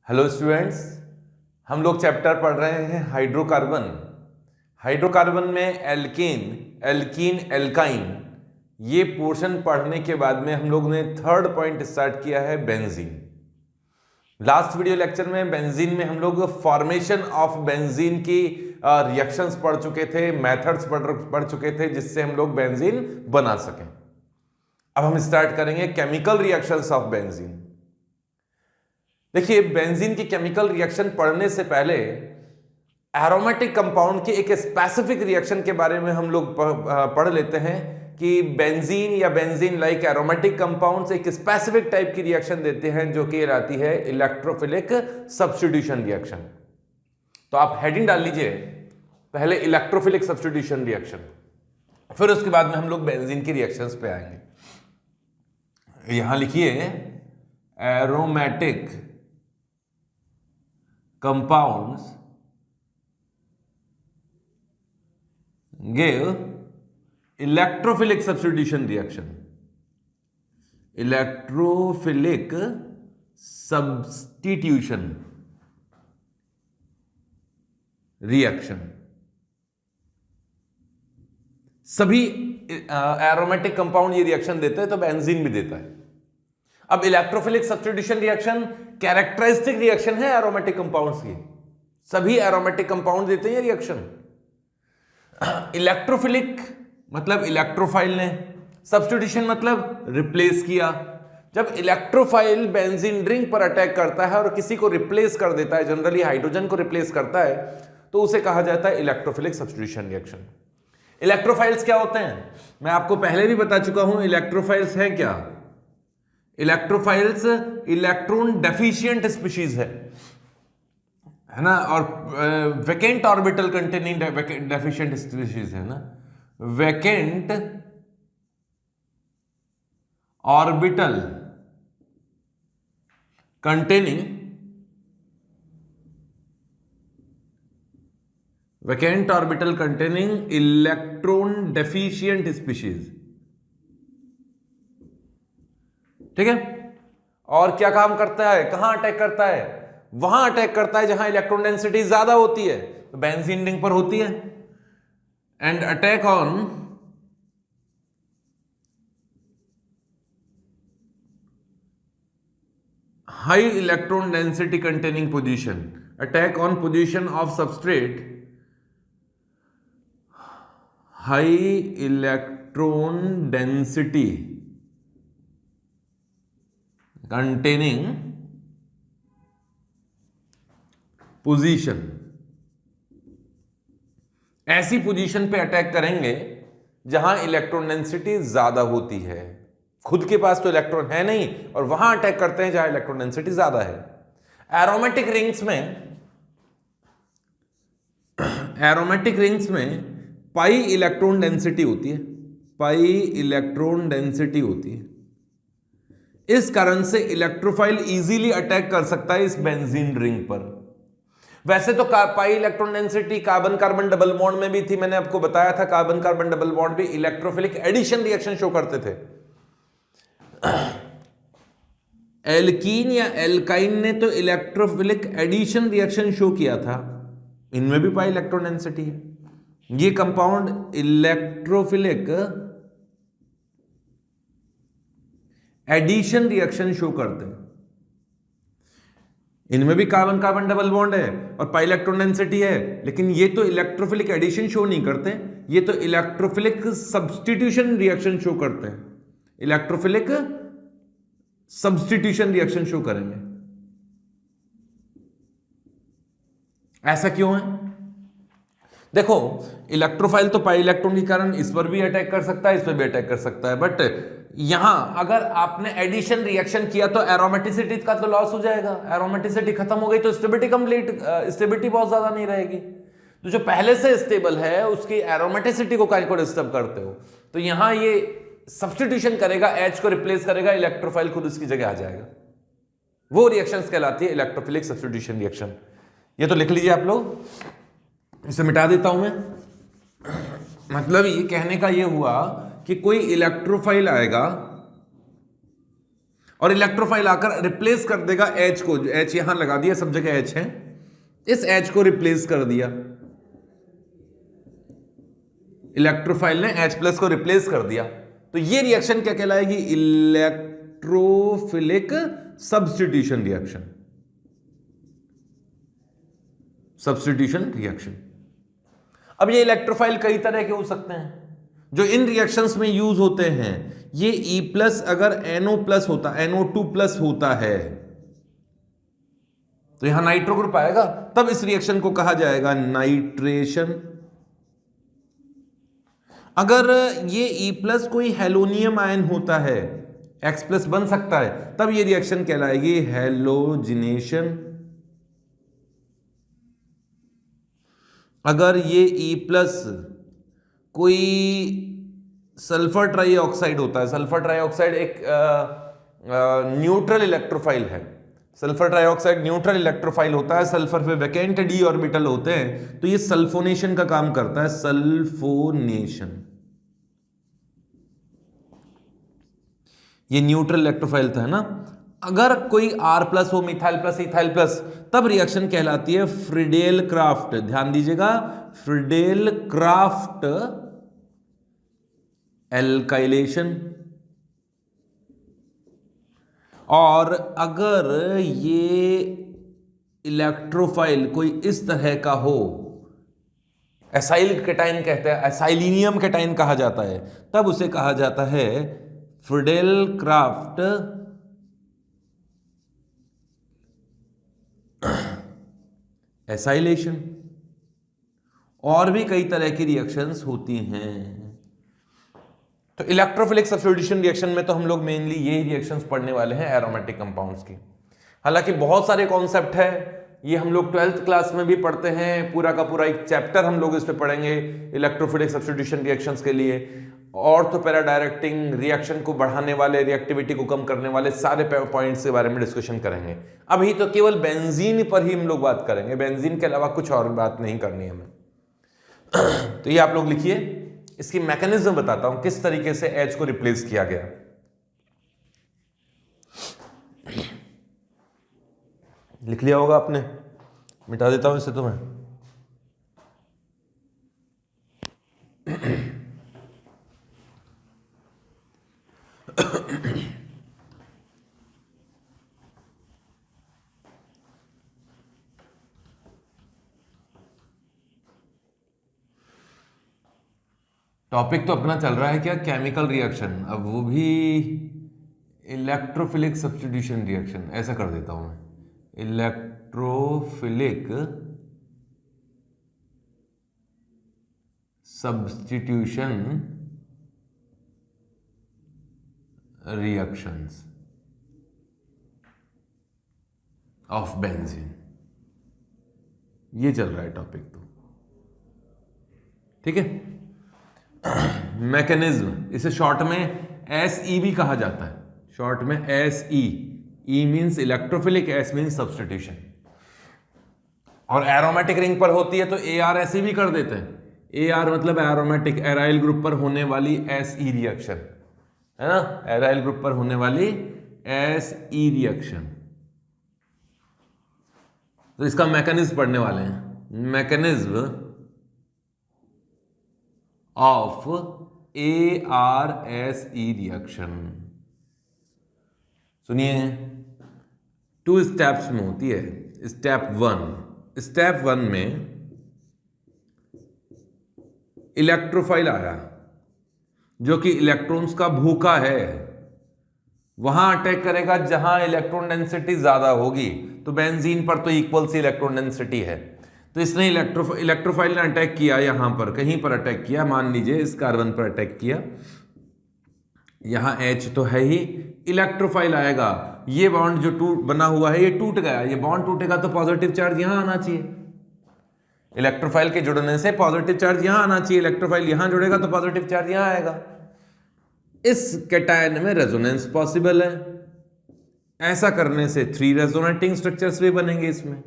Hello students, हम लोग chapter पढ़ रहे हैं हाइड्रोकार्बन। हाइड्रोकार्बन में एल्कीन, एल्कीन, एल्काइन, ये पोर्शन पढ़ने के बाद में हम लोग ने थर्ड पॉइंट स्टार्ट किया है बेंजीन। लास्ट वीडियो लेक्चर में बेंजीन में हम लोग फॉर्मेशन ऑफ बेंजीन की रिएक्शंस पढ़ चुके थे, मेथड्स पढ़ चुके थे जिससे हम लोग बेंजीन बना सकें। अब हम स्टार्ट करेंगे केमिकल रिएक्शंस ऑफ बेंजीन। देखिए, बेंजीन की केमिकल रिएक्शन पढ़ने से पहले एरोमेटिक कंपाउंड के एक स्पेसिफिक रिएक्शन के बारे में हम लोग पढ़ लेते हैं कि बेंजीन या बेंजीन लाइक एरोमेटिक कंपाउंड्स एक स्पेसिफिक टाइप की रिएक्शन देते हैं जो कि रहती है इलेक्ट्रोफिलिक सब्स्टिट्यूशन रिएक्शन। तो आप हेडिंग डाल लीजिए, पहले इलेक्ट्रोफिलिक सब्स्टिट्यूशन रिएक्शन, फिर उसके बाद में हम लोग बेंजीन की रिएक्शंस पे आएंगे। यहां लिखिए aromatic compounds give electrophilic substitution reaction. Electrophilic substitution reaction. सभी एरोमेटिक कंपाउंड ये रिएक्शन देते हैं, तो बेंजीन भी देता है। अब electrophilic substitution reaction characteristic reaction है एरोमेटिक कंपाउंड्स की, सभी एरोमेटिक कंपाउंड देते हैं ये रिएक्शन। इलेक्ट्रोफिलिक मतलब इलेक्ट्रोफाइल ने, सब्स्टिट्यूशन मतलब रिप्लेस किया। जब इलेक्ट्रोफाइल बेंजीन रिंग पर अटैक करता है और किसी को रिप्लेस कर देता है, जनरली हाइड्रोजन को रिप्लेस करता है, तो उसे कहा जाता है इलेक्ट्रोफिलिक सब्स्टिट्यूशन रिएक्शन। इलेक्ट्रोफाइल्स क्या होते हैं? मैं आपको पहले भी बता चुका हूं इलेक्ट्रोफाइल्स है क्या। इलेक्ट्रोफाइल्स इलेक्ट्रॉन डेफिशिएंट स्पीशीज है ना, और vacant orbital containing deficient species है ना। Vacant orbital containing electron deficient species, ठीक है। और क्या काम करता है, कहां अटैक करता है? वहां अटैक करता है जहां इलेक्ट्रॉन डेंसिटी ज्यादा होती है, तो बेंजीन रिंग पर होती है। And attack on high electron density containing position, attack on position of substrate high electron density containing position. ऐसी पोजीशन पे अटैक करेंगे जहां इलेक्ट्रॉन डेंसिटी ज्यादा होती है। खुद के पास तो इलेक्ट्रॉन है नहीं और वहां अटैक करते हैं जहां इलेक्ट्रॉन डेंसिटी ज्यादा है। एरोमेटिक रिंग्स में पाई इलेक्ट्रॉन डेंसिटी होती है, पाई इलेक्ट्रॉन डेंसिटी होती है। इस कारण से इलेक्ट्रोफाइल इजीली अटैक कर सकता है इस बेंजीन रिंग पर। वैसे तो pi electron density carbon carbon double bond में भी थी, मैंने आपको बताया था कार्बन कार्बन डबल बॉन्ड भी इलेक्ट्रोफिलिक एडिशन रिएक्शन शो करते थे। एल्कीन या एल्काइन ने तो इलेक्ट्रोफिलिक एडिशन रिएक्शन शो किया था, इनमें भी पाई इलेक्ट्रॉन डेंसिटी है। ये compound electrophilic addition reaction show करते हैं, इनमें भी कार्बन कार्बन डबल बॉन्ड है और पाई इलेक्ट्रॉन डेंसिटी है, लेकिन ये तो इलेक्ट्रोफिलिक एडिशन शो नहीं करते, ये तो इलेक्ट्रोफिलिक सब्स्टिट्यूशन रिएक्शन शो करते हैं। इलेक्ट्रोफिलिक सब्स्टिट्यूशन रिएक्शन शो करेंगे। ऐसा क्यों है? देखो, इलेक्ट्रोफाइल तो पाई इलेक्ट्रॉन के कारण इस पर भी अटैक कर सकता है, इस पर भी अटैक कर सकता है, बट यहां अगर आपने एडिशन रिएक्शन किया तो एरोमेटिसिटी का तो लॉस हो जाएगा। एरोमेटिसिटी खत्म हो गई तो स्टेबिलिटी बहुत ज्यादा नहीं रहेगी। तो जो पहले से स्टेबल है उसकी एरोमेटिसिटी को काहे को डिस्टर्ब करते हो? तो यहां ये सब्स्टिट्यूशन करेगा, एच को रिप्लेस करेगा, इलेक्ट्रोफाइल खुद उसकी जगह आ जाएगा। वो रिएक्शंस कहलाती है इलेक्ट्रोफिलिक सब्स्टिट्यूशन रिएक्शन। ये तो लिख लीजिए आप लोग, इसे मिटा देता हूं मैं। मतलब ये कहने का ये हुआ कि कोई इलेक्ट्रोफाइल आएगा और इलेक्ट्रोफाइल आकर रिप्लेस कर देगा H को, H यहां लगा दिया, सब जगह H है, इस H को रिप्लेस कर दिया, इलेक्ट्रोफाइल ने H+ को रिप्लेस कर दिया, तो ये रिएक्शन क्या कहलाएगी? Electrophilic substitution reaction, substitution reaction. अब ये इलेक्ट्रोफाइल कई तरह के हो सकते हैं जो इन रिएक्शंस में यूज होते हैं। ये E+ अगर NO+ होता, NO2+ होता है तो यहां नाइट्रो ग्रुप आएगा, तब इस रिएक्शन को कहा जाएगा नाइट्रेशन। अगर ये E+ कोई हेलोनियम आयन होता है, X+ बन सकता है, तब ये रिएक्शन कहलाएगी हेलोजिनेशन। अगर ये E+ कोई सल्फर ट्राइऑक्साइड होता है, सल्फर ट्राइऑक्साइड एक न्यूट्रल इलेक्ट्रोफाइल है, सल्फर ट्राइऑक्साइड न्यूट्रल इलेक्ट्रोफाइल होता है, सल्फर पे वैकेंट d ऑर्बिटल होते हैं, तो ये सल्फोनेशन का काम करता है, सल्फोनेशन। ये न्यूट्रल इलेक्ट्रोफाइल था ना। अगर कोई R+ हो, मिथाइल प्लस, इथाइल प्लस, तब रिएक्शन कहलाती है फ्रीडेल क्राफ्ट। ध्यान दीजिएगा, फ्रीडेल क्राफ्ट एल्काइलेशन। और अगर ये इलेक्ट्रोफाइल कोई इस तरह का हो, एसाइल केटाइन कहते हैं, एसाइलिनियम केटाइन कहा जाता है, तब उसे कहा जाता है फ्रीडेल क्राफ्ट एसाइलेशन। और भी कई तरह की रिएक्शंस होती हैं। तो इलेक्ट्रोफिलिक सब्स्टिट्यूशन रिएक्शन में तो हम लोग मेनली यही रिएक्शंस पढ़ने वाले हैं एरोमेटिक कंपाउंड्स की। हालांकि बहुत सारे कॉन्सेप्ट है, ये हम लोग 12th क्लास में भी पढ़ते हैं, पूरा का पूरा एक चैप्टर हम लोग इस पे पढ़ेंगे इलेक्ट्रोफिलिक सब्स्टिट्यूशन रिएक्शंस के लिए। ऑर्थो पैरा डायरेक्टिंग, रिएक्शन को बढ़ाने वाले, रिएक्टिविटी को कम करने वाले सारे पॉइंट्स के बारे में डिस्कशन करेंगे। अभी तो केवल बेंजीन पर ही हम लोग बात करेंगे, बेंजीन के अलावा कुछ और बात नहीं करनी है हमें। तो ये आप लोग लिखिए, इसकी मैकेनिज्म बताता हूं किस तरीके से H को रिप्लेस किया गया। लिख लिया होगा आपने, मिटा देता हूं इसे तो मैं। टॉपिक तो अपना चल रहा है क्या, केमिकल रिएक्शन, अब वो भी इलेक्ट्रोफिलिक सब्स्टिट्यूशन रिएक्शन, ऐसा कर देता हूं मैं, electrophilic substitution reactions of benzene, ये चल रहा है टॉपिक तो, ठीक है। मैकेनिज्म, इसे शॉर्ट में SE भी कहा जाता है, शॉर्ट में SE, E means electrophilic, S means substitution. और एरोमेटिक रिंग पर होती है तो AR ऐसे भी कर देते हैं, AR मतलब एरोमेटिक, एराइल ग्रुप पर होने वाली SE रिएक्शन है ना, एराइल ग्रुप पर होने वाली SE रिएक्शन। तो इसका मैकेनिज्म पढ़ने वाले हैं, मैकेनिज्म ऑफ ARSE रिएक्शन। सुनिए, 2 स्टेप्स में होती है। स्टेप 1 में इलेक्ट्रोफाइल आया जो कि इलेक्ट्रॉन्स का भूखा है, वहां अटैक करेगा जहां इलेक्ट्रॉन डेंसिटी ज्यादा होगी। तो बेंजीन पर तो इक्वल सी इलेक्ट्रॉन डेंसिटी है, तो इसने इलेक्ट्रोफाइल ने अटैक किया, यहां पर कहीं पर अटैक किया, मान लीजिए इस कार्बन पर अटैक किया, यहां H तो है ही, इलेक्ट्रोफाइल आएगा, ये बॉन्ड जो बना हुआ है ये टूट गया, ये बॉन्ड टूटेगा तो पॉजिटिव चार्ज यहां आना चाहिए, इलेक्ट्रोफाइल के जुड़ने से पॉजिटिव चार्ज यहां आना चाहिए, इलेक्ट्रोफाइल यहां जुड़ेगा तो पॉजिटिव चार्ज यहां आएगा। इस कैटायन में रेजोनेंस पॉसिबल है, ऐसा करने से 3 रेजोनेटिंग स्ट्रक्चर्स भी बनेंगे इसमें,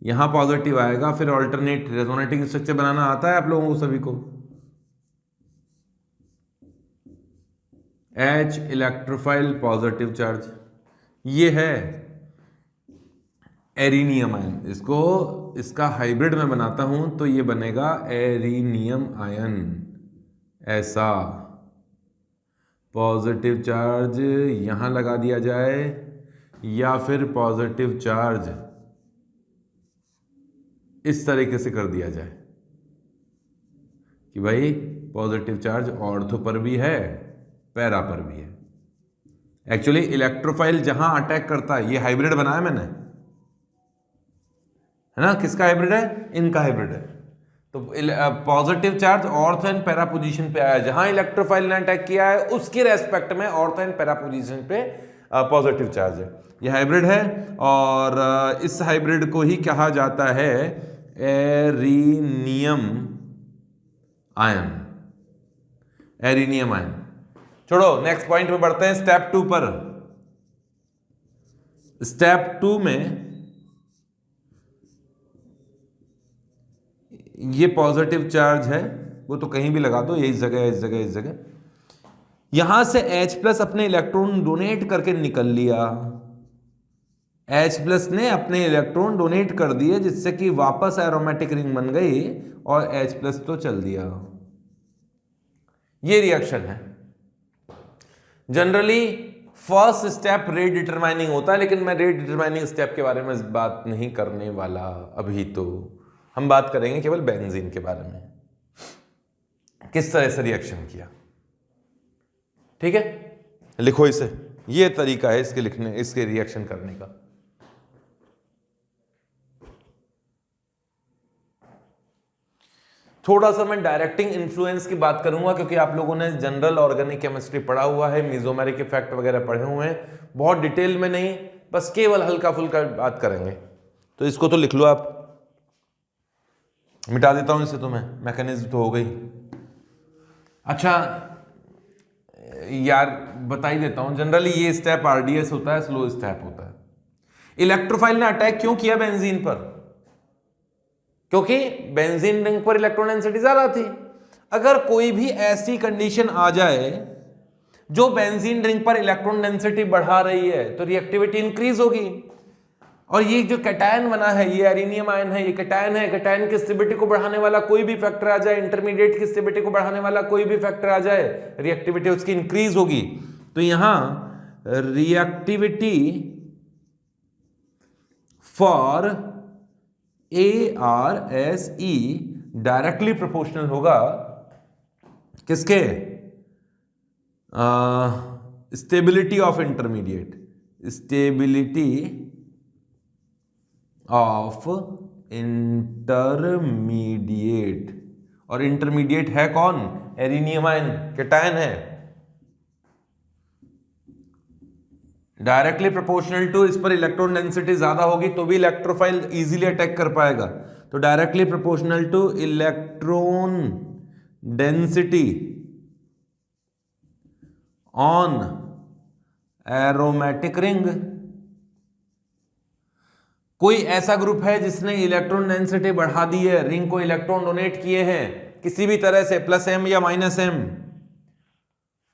यहां पॉजिटिव आएगा, फिर ऑल्टरनेट रेजोनेटिंग स्ट्रक्चर बनाना आता है आप लोगों को सभी को, H इलेक्ट्रोफाइल पॉजिटिव चार्ज, ये है एरिनियम आयन। इसको इसका हाइब्रिड में बनाता हूं तो ये बनेगा एरिनियम आयन। ऐसा पॉजिटिव चार्ज यहां लगा दिया जाए या फिर पॉजिटिव चार्ज इस तरीके से कर दिया जाए कि भाई पॉजिटिव चार्ज ऑर्थो पर भी है, पैरा पर भी है। एक्चुअली इलेक्ट्रोफाइल जहां अटैक करता है, ये हाइब्रिड बनाया मैंने, है ना। किसका हाइब्रिड है? इनका हाइब्रिड है। तो positive charge ortho and para position पे आया, जहां इलेक्ट्रोफाइल ने अटैक किया है उसके रेस्पेक्ट में ऑर्थो एंड पैरा पोजीशन पे पॉजिटिव चार्ज है। ये हाइब्रिड है और इस हाइब्रिड को ही कहा जाता है एरिनियम आयन। एरिनियम आयन। छोड़ो, नेक्स्ट पॉइंट पे बढ़ते हैं, स्टेप 2 पर। स्टेप 2 में ये पॉजिटिव चार्ज है, वो तो कहीं भी लगा दो, ये इस जगह, इस जगह, इस जगह। यहां से H+ अपने इलेक्ट्रॉन डोनेट करके निकल लिया। H+ ने अपने इलेक्ट्रॉन डोनेट कर दिए, जिससे कि वापस एरोमेटिक रिंग बन गई और H+ तो चल दिया। ये रिएक्शन है। Generally first step rate determining होता है, लेकिन मैं रेट डिटरमाइनिंग स्टेप के बारे में बात नहीं करने वाला अभी। तो हम बात करेंगे केवल बेंजीन के बारे में, किस तरह से रिएक्शन किया। ठीक है, लिखो इसे। ये तरीका है इसके लिखने, इसके रिएक्शन करने का। थोड़ा सा मैं डायरेक्टिंग इन्फ्लुएंस की बात करूंगा, क्योंकि आप लोगों ने जनरल ऑर्गेनिक केमिस्ट्री पढ़ा हुआ है, मेसोमेरिक इफेक्ट वगैरह पढ़े हुए हैं, बहुत डिटेल में नहीं, बस केवल हल्का फुल्का बात करेंगे। तो इसको तो लिख लो आप, मिटा देता हूं इसे, तो मैं मैकेनिज्म तो हो गई। अच्छा यार बता ही देता हूं, जनरली ये स्टेप RDS होता है, स्लो स्टेप होता है। इलेक्ट्रोफाइल ने अटैक क्यों किया बेंजीन पर? क्योंकि बेंजीन रिंग पर इलेक्ट्रॉन डेंसिटी ज्यादा थी। अगर कोई भी ऐसी कंडीशन आ जाए जो बेंजीन रिंग पर इलेक्ट्रॉन डेंसिटी बढ़ा रही है, तो रिएक्टिविटी इंक्रीज होगी। और ये जो कैटायन बना है, ये एरिनियम आयन है, ये कैटायन है। कैटायन की स्टेबिलिटी को बढ़ाने वाला कोई भी फैक्टर आ जाए, इंटरमीडिएट की स्टेबिलिटी को बढ़ाने वाला कोई भी फैक्टर आ जाए, रिएक्टिविटी उसकी इंक्रीज होगी। तो यहां reactivity for ARSE directly proportional होगा किसके? Stability of intermediate, stability of intermediate. और इंटरमीडिएट है कौन? एरिनियम आयन, कैटायन है। डायरेक्टली प्रोपोर्शनल टू, इस पर इलेक्ट्रॉन डेंसिटी ज्यादा होगी तो भी इलेक्ट्रोफाइल इजीली अटैक कर पाएगा। तो directly proportional two electron density on aromatic ring. कोई ऐसा ग्रुप है जिसने इलेक्ट्रॉन डेंसिटी बढ़ा दी है, रिंग को इलेक्ट्रॉन डोनेट किए हैं किसी भी तरह से, +m या -m,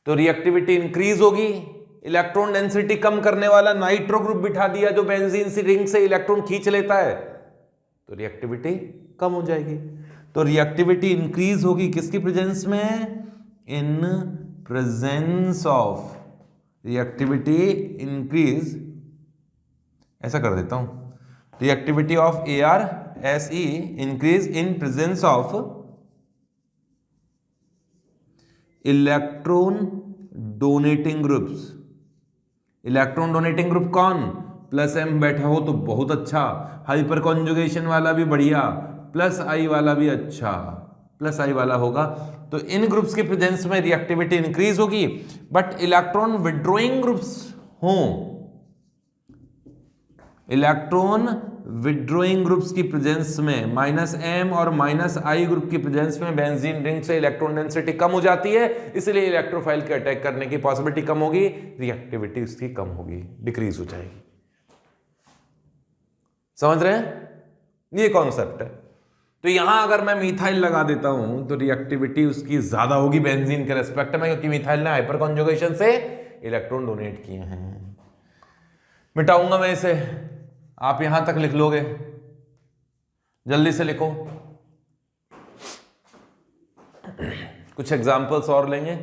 तो रिएक्टिविटी इंक्रीज होगी। इलेक्ट्रॉन डेंसिटी कम करने वाला नाइट्रो ग्रुप बिठा दिया जो बेंजीन सी रिंग से इलेक्ट्रॉन खींच लेता है, तो रिएक्टिविटी कम हो जाएगी। तो रिएक्टिविटी इंक्रीज होगी किसकी प्रेजेंस में? In presence of, reactivity increase, ऐसा कर देता हूं, reactivity of ARSE increase in presence of electron donating groups. Electron donating group कौन? +m बैठा हो तो बहुत अच्छा, हाइपर कॉन्जुगेशन वाला भी बढ़िया, +I वाला भी अच्छा, +I वाला होगा। तो इन ग्रुप्स के प्रेजेंस में रिएक्टिविटी इंक्रीज होगी। बट इलेक्ट्रॉन विड्रॉइंग ग्रुप्स हों, इलेक्ट्रॉन विड्रॉइंग ग्रुप्स की प्रेजेंस में, -m और -I ग्रुप की प्रेजेंस में बेंजीन रिंग से इलेक्ट्रॉन डेंसिटी कम हो जाती है, इसलिए इलेक्ट्रोफाइल के अटैक करने की पॉसिबिलिटी कम होगी, रिएक्टिविटी उसकी कम होगी, डिक्रीज हो जाएगी। समझ रहे हैं? ये कॉन्सेप्ट है। तो यहां अगर मैं मिथाइल लगा देता हूं तो रिएक्टिविटी उसकी ज्यादा होगी बेंजीन के रेस्पेक्ट में, क्योंकि मिथाइल ने हाइपर कॉन्जुगेशन से इलेक्ट्रॉन डोनेट किए हैं। मिटाऊंगा मैं इसे, आप यहां तक लिख लोगे, जल्दी से लिखो। कुछ एग्जांपल्स और लेंगे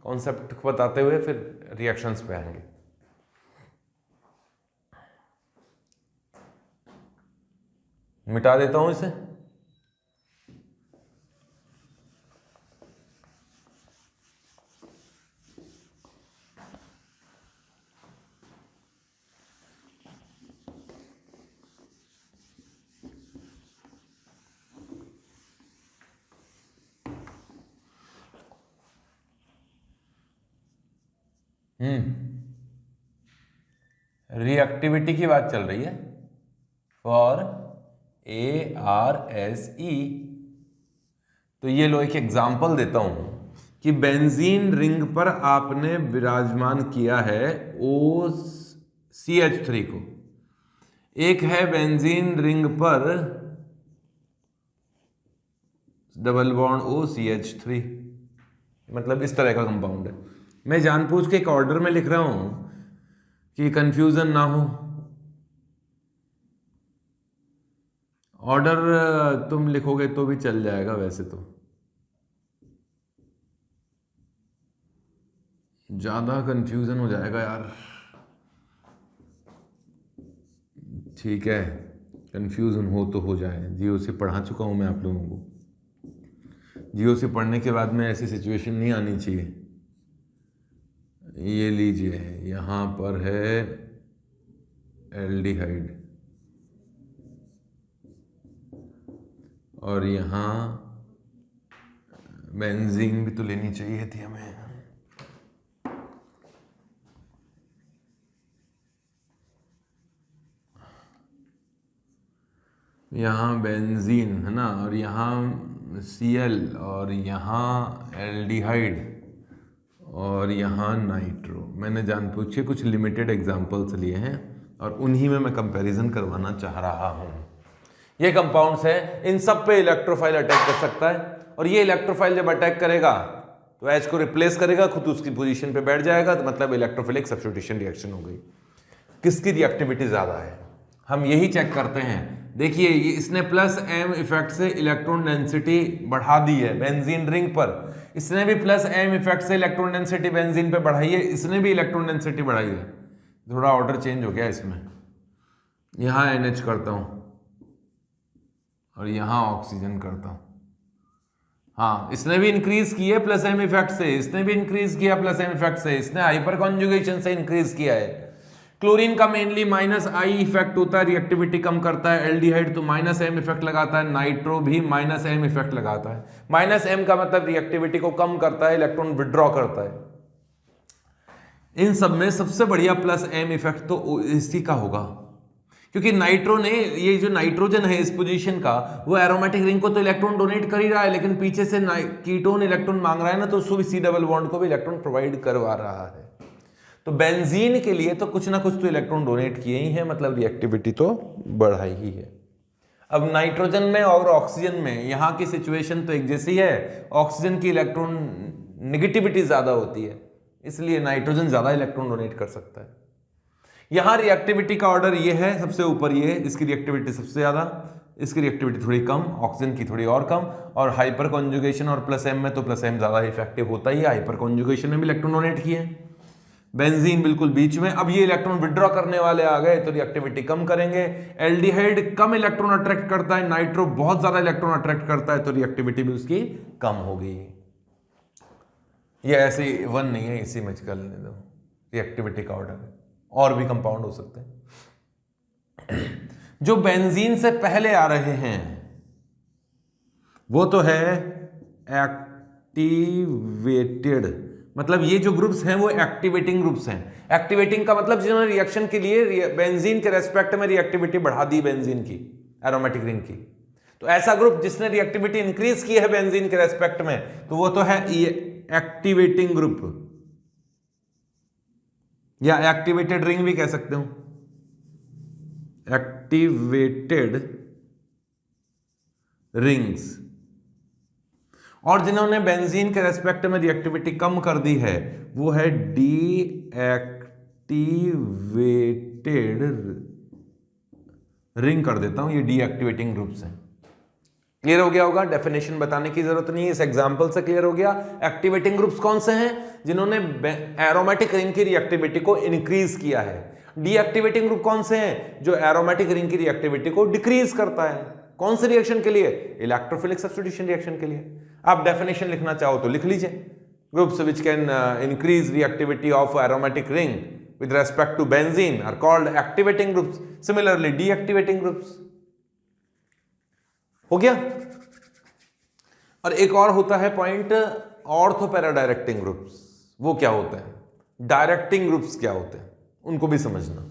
कॉन्सेप्ट बताते हुए, फिर रिएक्शंस पे आएंगे। मिटा देता हूं इसे। रिएक्टिविटी की बात चल रही है फॉर ARSE। तो ये लो एक एग्जांपल देता हूं कि बेंजीन रिंग पर आपने विराजमान किया है OCH3 को, एक है बेंजीन रिंग पर डबल बॉन्ड OCH3, मतलब इस तरह का कंपाउंड है। मैं जानबूझ के एक ऑर्डर में लिख रहा हूं कि कंफ्यूजन ना हो। ऑर्डर तुम लिखोगे तो भी चल जाएगा वैसे तो, ज्यादा कंफ्यूजन हो जाएगा यार। ठीक है, कंफ्यूजन हो तो हो जाए, जियो से पढ़ा चुका हूं मैं आप लोगों को। जियो से पढ़ने के बाद में ऐसी सिचुएशन नहीं आनी चाहिए। ये लीजिए, यहां पर है एल्डिहाइड और यहां बेंजीन भी तो लेनी चाहिए थी हमें। यहाँ बेंजीन है ना, और यहाँ Cl और यहाँ एल्डिहाइड और यहाँ नाइट्रो। मैंने जानबूझ के कुछ लिमिटेड एग्जांपल्स लिए हैं और उन्हीं में मैं कंपैरिजन करवाना चाह रहा हूँ। ये कंपाउंड्स हैं, इन सब पे इलेक्ट्रोफाइल अटैक कर सकता है, और ये इलेक्ट्रोफाइल जब अटैक करेगा तो H को रिप्लेस करेगा, खुद उसकी पोजीशन पे बैठ जाएगा, तो मतलब इलेक्ट्रोफिलिक सब्स्टिट्यूशन रिएक्शन हो गई। किसकी रिएक्टिविटी ज्यादा है हम यही चेक करते हैं। देखिए इसने प्लस m इफेक्ट से इलेक्ट्रॉन डेंसिटी बढ़ा दी है बेंजीन रिंग पर, इसने भी प्लस m इफेक्ट से इलेक्ट्रॉन डेंसिटी बेंजीन पे बढ़ाई है, इसने भी इलेक्ट्रॉन डेंसिटी बढ़ाई है। थोड़ा ऑर्डर चेंज हो गया इसमें, यहां NH करता हूं और यहां ऑक्सीजन करता हूं। हाँ, इसने भी इंक्रीज किया प्लस m इफेक्ट से, इसने भी इंक्रीज किया प्लस m इफेक्ट से, इसने हाइपर कॉन्जुगेशन से इंक्रीज किया है। क्लोरीन का मेनली माइनस I इफेक्ट होता है, रिएक्टिविटी कम करता है। एल्डिहाइड तो माइनस M इफेक्ट लगाता है, नाइट्रो भी माइनस M इफेक्ट लगाता है। माइनस M का मतलब रिएक्टिविटी को कम करता है, इलेक्ट्रॉन विड्रॉ करता है। इन सब में सबसे बढ़िया प्लस M इफेक्ट तो इसी का होगा, क्योंकि नाइट्रो ने, ये जो नाइट्रोजन है इस पोजीशन का, वो एरोमेटिक रिंग को तो इलेक्ट्रॉन डोनेट कर ही रहा है, लेकिन पीछे से कीटोन इलेक्ट्रॉन मांग रहा है ना, तो उसको भी C डबल बॉन्ड को भी इलेक्ट्रॉन प्रोवाइड करवा रहा है। तो बेंजीन के लिए तो कुछ ना कुछ तो इलेक्ट्रॉन डोनेट किए ही है, मतलब रिएक्टिविटी तो बढ़ाई ही है। अब नाइट्रोजन में और ऑक्सीजन में यहां की सिचुएशन तो एक जैसी है, ऑक्सीजन की इलेक्ट्रॉन नेगेटिविटी ज्यादा होती है, इसलिए नाइट्रोजन ज्यादा इलेक्ट्रॉन डोनेट कर सकता है। यहां रिएक्टिविटी का ऑर्डर ये है, सबसे ऊपर ये है, इसकी रिएक्टिविटी सबसे ज्यादा, इसकी रिएक्टिविटी थोड़ी कम, ऑक्सीजन की थोड़ी और कम, और हाइपर कॉन्जुगेशन और प्लस M में तो प्लस M ज्यादा इफेक्टिव होता ही है, हाइपर कॉन्जुगेशन में भी इलेक्ट्रॉन डोनेट किए हैं। बेंजीन बिल्कुल बीच में। अब ये इलेक्ट्रॉन विड्रॉ करने वाले आ गए तो रिएक्टिविटी कम करेंगे। एल्डिहाइड कम इलेक्ट्रॉन अट्रैक्ट करता है, नाइट्रो बहुत ज्यादा इलेक्ट्रॉन अट्रैक्ट करता है, तो रिएक्टिविटी भी उसकी कम होगी। ये ऐसे वन नहीं है, इसी में कर लेने दो, रिएक्टिविटी का ऑर्डर है, और भी कंपाउंड हो सकते हैं। जो बेंजीन से पहले आ रहे हैं वो तो है एक्टिवेटेड, मतलब ये जो ग्रुप्स हैं वो एक्टिवेटिंग ग्रुप्स हैं। एक्टिवेटिंग का मतलब जिन्होंने रिएक्शन के लिए बेंजीन के रेस्पेक्ट में रिएक्टिविटी बढ़ा दी बेंजीन की, एरोमेटिक रिंग की। तो ऐसा ग्रुप जिसने रिएक्टिविटी इंक्रीज की है बेंजीन के रेस्पेक्ट में, तो वो तो है ये एक्टिवेटिंग ग्रुप, या एक्टिवेटेड रिंग भी कह सकते हो। Activated rings. और जिन्होंने बेंजीन के रेस्पेक्ट में रिएक्टिविटी कम कर दी है वो है डीएक्टिवेटेड रिंग कर देता हूं, ये डीएक्टिवेटिंग ग्रुप्स हैं। क्लियर हो गया होगा, डेफिनेशन बताने की जरूरत नहीं है, इस एग्जांपल से क्लियर हो गया। एक्टिवेटिंग ग्रुप्स कौन से हैं? जिन्होंने एरोमेटिक रिंग की रिएक्टिविटी को इंक्रीज किया है। डीएक्टिवेटिंग ग्रुप कौन से हैं? जो एरोमेटिक रिंग की रिएक्टिविटी को डिक्रीज करता है। कौन से रिएक्शन के लिए? इलेक्ट्रोफिलिक सब्स्टिट्यूशन रिएक्शन के लिए। आप डेफिनेशन लिखना चाहो तो लिख लीजिए। Groups which can increase reactivity of aromatic ring with respect to benzene are called activating groups. Similarly, deactivating groups. हो गया। और एक और होता है point, ortho para directing groups. वो क्या होते हैं? डायरेक्टिंग ग्रुप्स क्या होते हैं उनको भी समझना।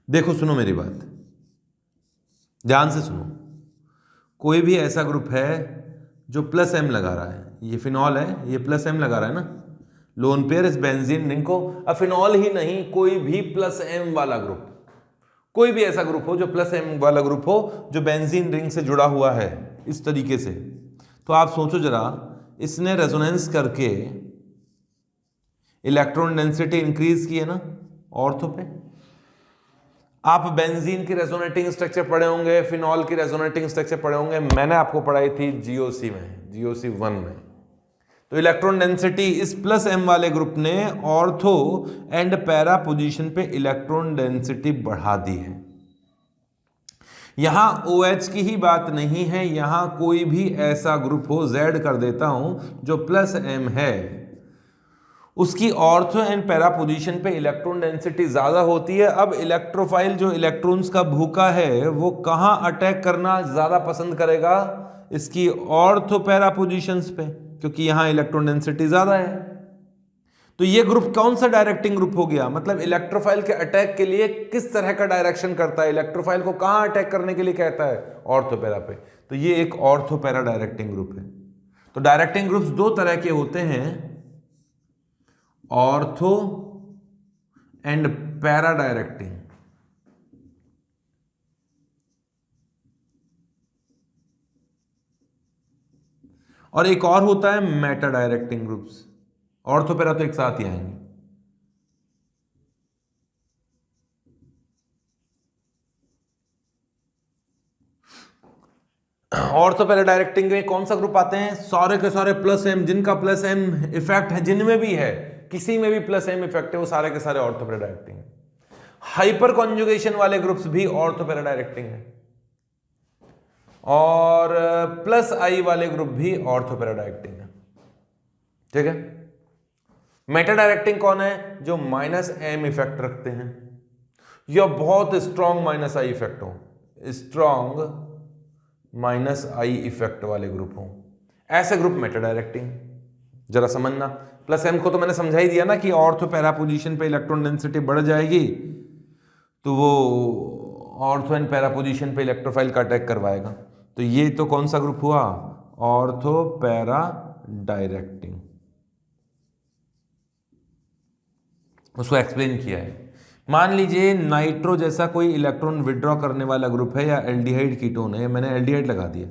देखो सुनो मेरी बात, ध्यान से सुनो। कोई भी ऐसा ग्रुप है जो प्लस एम लगा रहा है, ये फिनॉल है, ये प्लस एम लगा रहा है ना, लोन पेयर इस बेंजीन रिंग को, अब फिनॉल ही नहीं कोई भी प्लस एम वाला ग्रुप, कोई भी ऐसा ग्रुप हो जो प्लस एम वाला ग्रुप हो जो बेंजीन रिंग से जुड़ा हुआ है इस तरीके से, तो आप सोचो जरा, इसने रेजोनेंस करके इलेक्ट्रॉन डेंसिटी इंक्रीज की है ना ऑर्थो पे। आप बेंजीन की रेजोनेटिंग स्ट्रक्चर पढ़े होंगे, फिनॉल की रेजोनेटिंग स्ट्रक्चर पढ़े होंगे, मैंने आपको पढ़ाई थी जीओसी में, जीओसी 1 में। तो इलेक्ट्रॉन डेंसिटी इस प्लस एम वाले ग्रुप ने ऑर्थो एंड पैरा पोजीशन पे इलेक्ट्रॉन डेंसिटी बढ़ा दी है। यहां OH की ही बात नहीं है, यहां कोई भी ऐसा ग्रुप हो, Z कर देता हूं, जो प्लस एम है, उसकी ऑर्थो एंड पैरा पोजीशन पे इलेक्ट्रॉन डेंसिटी ज्यादा होती है। अब इलेक्ट्रोफाइल जो इलेक्ट्रॉन्स का भूखा है वो कहां अटैक करना ज्यादा पसंद करेगा? इसकी ऑर्थो पैरा पोजीशंस पे, क्योंकि यहां इलेक्ट्रॉन डेंसिटी ज्यादा है। तो ये ग्रुप कौन सा डायरेक्टिंग ग्रुप हो गया? मतलब इलेक्ट्रोफाइल के अटैक के लिए किस तरह का डायरेक्शन करता है, इलेक्ट्रोफाइल को कहां अटैक करने के लिए कहता है? ऑर्थो पैरा पे। तो ये एक ऑर्थो पैरा डायरेक्टिंग ग्रुप है। तो डायरेक्टिंग ग्रुप्स दो तरह के होते हैं, ऑर्थो एंड पैरा डायरेक्टिंग। और एक और होता है Meta directing groups. Ortho para तो एक साथ ही आएंगे। ऑर्थो पैरा डायरेक्टिंग में कौन सा ग्रुप आते हैं? सारे के सारे प्लस एम, जिनका प्लस एम इफेक्ट है, जिनमें भी है, किसी में भी प्लस एम इफेक्ट है, वो सारे के सारे ऑर्थो पैरा डायरेक्टिंग है। हाइपर कॉन्जुगेशन वाले ग्रुप्स भी ऑर्थो पैरा डायरेक्टिंग है, और प्लस आई वाले ग्रुप भी ऑर्थो पैरा डायरेक्टिंग है। ठीक है। मेटा डायरेक्टिंग कौन है? जो माइनस एम इफेक्ट रखते हैं या बहुत स्ट्रॉन्ग माइनस आई इफेक्ट हो, स्ट्रॉन्ग माइनस आई इफेक्ट वाले ग्रुप हो, ऐसे ग्रुप मेटा डायरेक्टिंग। जरा समझना, प्लस एम को तो मैंने समझा ही दिया ना कि ऑर्थो पैरा पोजीशन पे इलेक्ट्रॉन डेंसिटी बढ़ जाएगी तो वो ऑर्थो एंड पैरा पोजीशन पे इलेक्ट्रोफाइल का अटैक करवाएगा। तो ये तो कौन सा ग्रुप हुआ? Ortho para directing. उसको एक्सप्लेन किया है। मान लीजिए नाइट्रो जैसा कोई इलेक्ट्रॉन विड्रॉ करने वाला ग्रुप है, या एल्डिहाइड कीटोन है, मैंने एल्डिहाइड लगा दिया,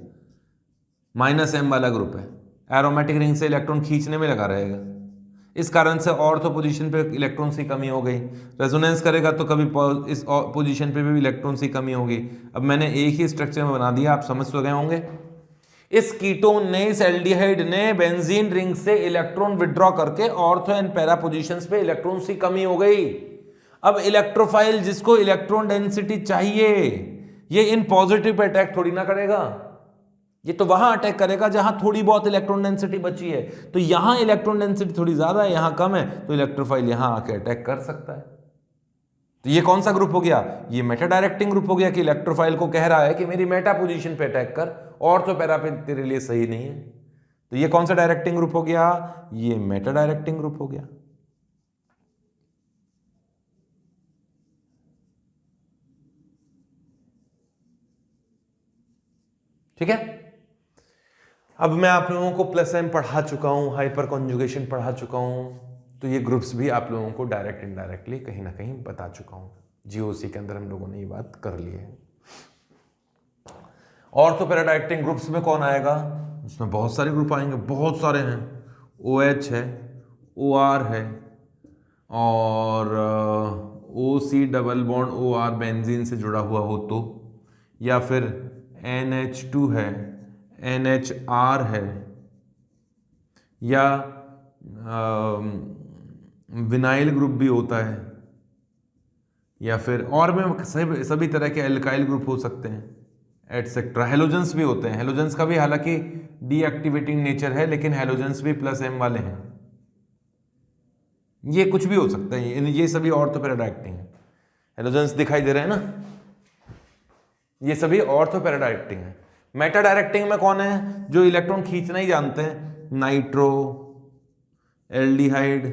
माइनस एम वाला ग्रुप है, एरोमेटिक रिंग से इलेक्ट्रॉन खींचने में लगा रहेगा, इस कारण से ऑर्थो पोजीशन पे इलेक्ट्रॉन्स की कमी हो गई। रेजोनेंस करेगा तो कभी इस पोजीशन पे भी इलेक्ट्रॉन्स की कमी होगी। अब मैंने एक ही स्ट्रक्चर में बना दिया, आप समझ तो गए होंगे। इस कीटोन ने, इस एल्डिहाइड ने बेंजीन रिंग से इलेक्ट्रॉन विड्रॉ करके ऑर्थो एंड पैरा पोजीशंस पे इलेक्ट्रॉन्स की कमी हो गई। अब इलेक्ट्रोफाइल जिसको इलेक्ट्रॉन डेंसिटी चाहिए, ये इन पॉजिटिव पे अटैक थोड़ी ना करेगा, ये तो वहां अटैक करेगा जहां थोड़ी बहुत इलेक्ट्रॉन डेंसिटी बची है। तो यहां इलेक्ट्रॉन डेंसिटी थोड़ी ज्यादा है, यहां कम है, तो इलेक्ट्रोफाइल यहां आके अटैक कर सकता है। तो ये कौन सा ग्रुप हो गया? ये मेटा डायरेक्टिंग ग्रुप हो गया, कि इलेक्ट्रोफाइल को कह रहा है कि मेरी मेटा पोजीशन पे अटैक कर, और तो पैरा पे तेरे लिए सही नहीं है। तो ये कौन सा डायरेक्टिंग ग्रुप हो गया? ये मेटा डायरेक्टिंग ग्रुप हो गया। ठीक है। अब मैं आप लोगों को प्लस एम पढ़ा चुका हूँ, हाइपर कॉन्जुगेशन पढ़ा चुका हूँ, तो ये ग्रुप्स भी आप लोगों को डायरेक्ट इनडायरेक्टली कहीं ना कहीं बता चुका हूँ। जीओसी के अंदर हम लोगों ने ये बात कर ली है। ऑर्थोपैराडाइक्टिक ग्रुप्स में कौन आएगा? इसमें बहुत सारे ग्रुप आएंगे, बहुत सारे हैं। OH है, OR है, और OC double bond OR benzene से जुड़ा हुआ हो तो, या फिर NH2 है, NHR है, या विनाइल ग्रुप भी होता है, या फिर और में सभी तरह के एल्काइल ग्रुप हो सकते हैं, एटसेट्रा। हेलोजेंस भी होते हैं। हेलोजेंस का भी हालांकि डीएक्टिवेटिंग नेचर है, लेकिन हेलोजेंस भी प्लस एम वाले हैं। ये कुछ भी हो सकता है, ये सभी ऑर्थोपैराडाइक्टिक हैं। हेलोजेंस दिखाई दे रहे हैं ना, ये सभी ऑर्थोपैराडाइक्टिक हैं। मेटा डायरेक्टिंग में कौन है? जो इलेक्ट्रॉन खींचना ही जानते हैं, नाइट्रो, एल्डिहाइड,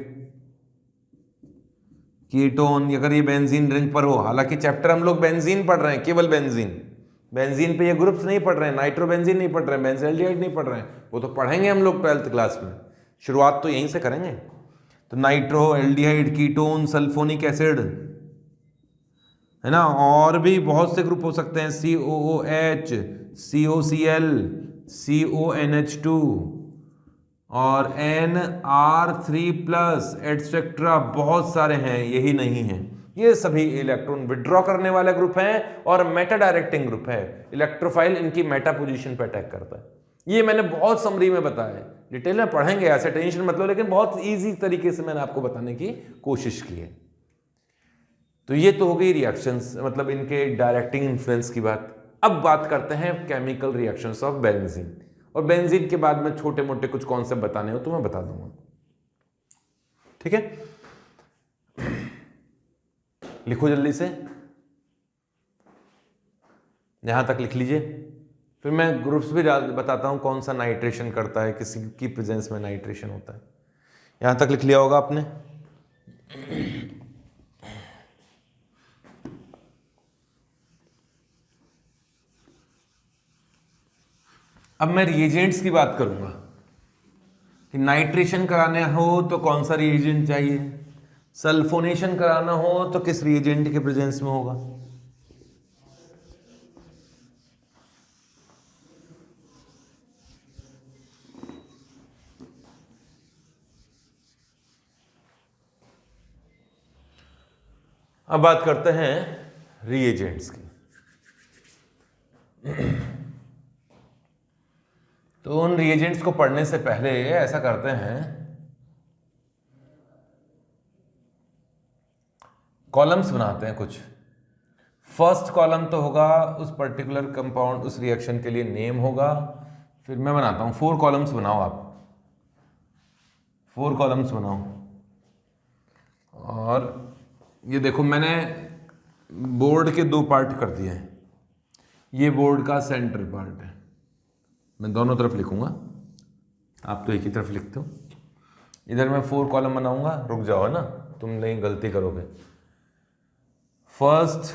कीटोन। अगर ये बेंजीन रिंग पर हो, हालांकि चैप्टर हम लोग बेंजीन पढ़ रहे हैं, केवल बेंजीन पे ये ग्रुप्स नहीं पढ़ रहे हैं, नाइट्रो बेंजीन नहीं पढ़ रहे हैं, बेंजल्डिहाइड नहीं पढ़ रहे हैं, वो तो पढ़ेंगे हम लोग 12th क्लास में। शुरुआत तो यहीं से करेंगे। तो nitro, aldehyde, ketone, sulphonic acid, है ना, और भी बहुत से ग्रुप हो सकते हैं, COOH, COCl, CONH2 और NR3+, एटसेट्रा। बहुत सारे हैं, यही नहीं है। ये सभी इलेक्ट्रॉन विड्रॉ करने वाला ग्रुप है और मेटा डायरेक्टिंग ग्रुप है। इलेक्ट्रोफाइल इनकी मेटा पोजीशन पे अटैक करता है। ये मैंने बहुत समरी में बताया है, डिटेल में पढ़ेंगे, ऐसे टेंशन मत लो, लेकिन बहुत इजी तरीके से मैंने आपको बताने की कोशिश की है। तो ये तो हो गई रिएक्शंस, मतलब इनके डायरेक्टिंग इन्फ्लुएंस की बात। अब बात करते हैं केमिकल रिएक्शंस ऑफ बेंजीन, और बेंजीन के बाद में छोटे मोटे कुछ कॉन्सेप्ट बताने हो तो मैं बता दूंगा, ठीक है। लिखो जल्दी से, यहां तक लिख लीजिए, फिर मैं ग्रुप्स भी बताता हूं कौन सा नाइट्रेशन करता है, किसी की प्रेजेंस में नाइट्रेशन होता है। यहां तक लिख लिया होगा आपने। अब मैं रिएजेंट्स की बात करूंगा कि नाइट्रेशन कराने हो तो कौन सा रिएजेंट चाहिए, सल्फोनेशन कराना हो तो किस रिएजेंट के प्रेजेंस में होगा। अब बात करते हैं रिएजेंट्स की। तो उन रिएजेंट्स को पढ़ने से पहले ऐसा करते हैं, कॉलम्स बनाते हैं कुछ। फर्स्ट कॉलम तो होगा उस पर्टिकुलर कंपाउंड, उस रिएक्शन के लिए नेम होगा। फिर मैं बनाता हूं 4 कॉलम्स बनाओ, आप 4 कॉलम्स बनाओ। और ये देखो मैंने बोर्ड के 2 पार्ट कर दिए हैं। ये बोर्ड का सेंटर पार्ट है, मैं दोनों तरफ लिखूंगा, आप तो एक ही तरफ लिखते हो। इधर मैं 4 कॉलम बनाऊंगा, रुक जाओ ना, तुम नहीं गलती करोगे। फर्स्ट,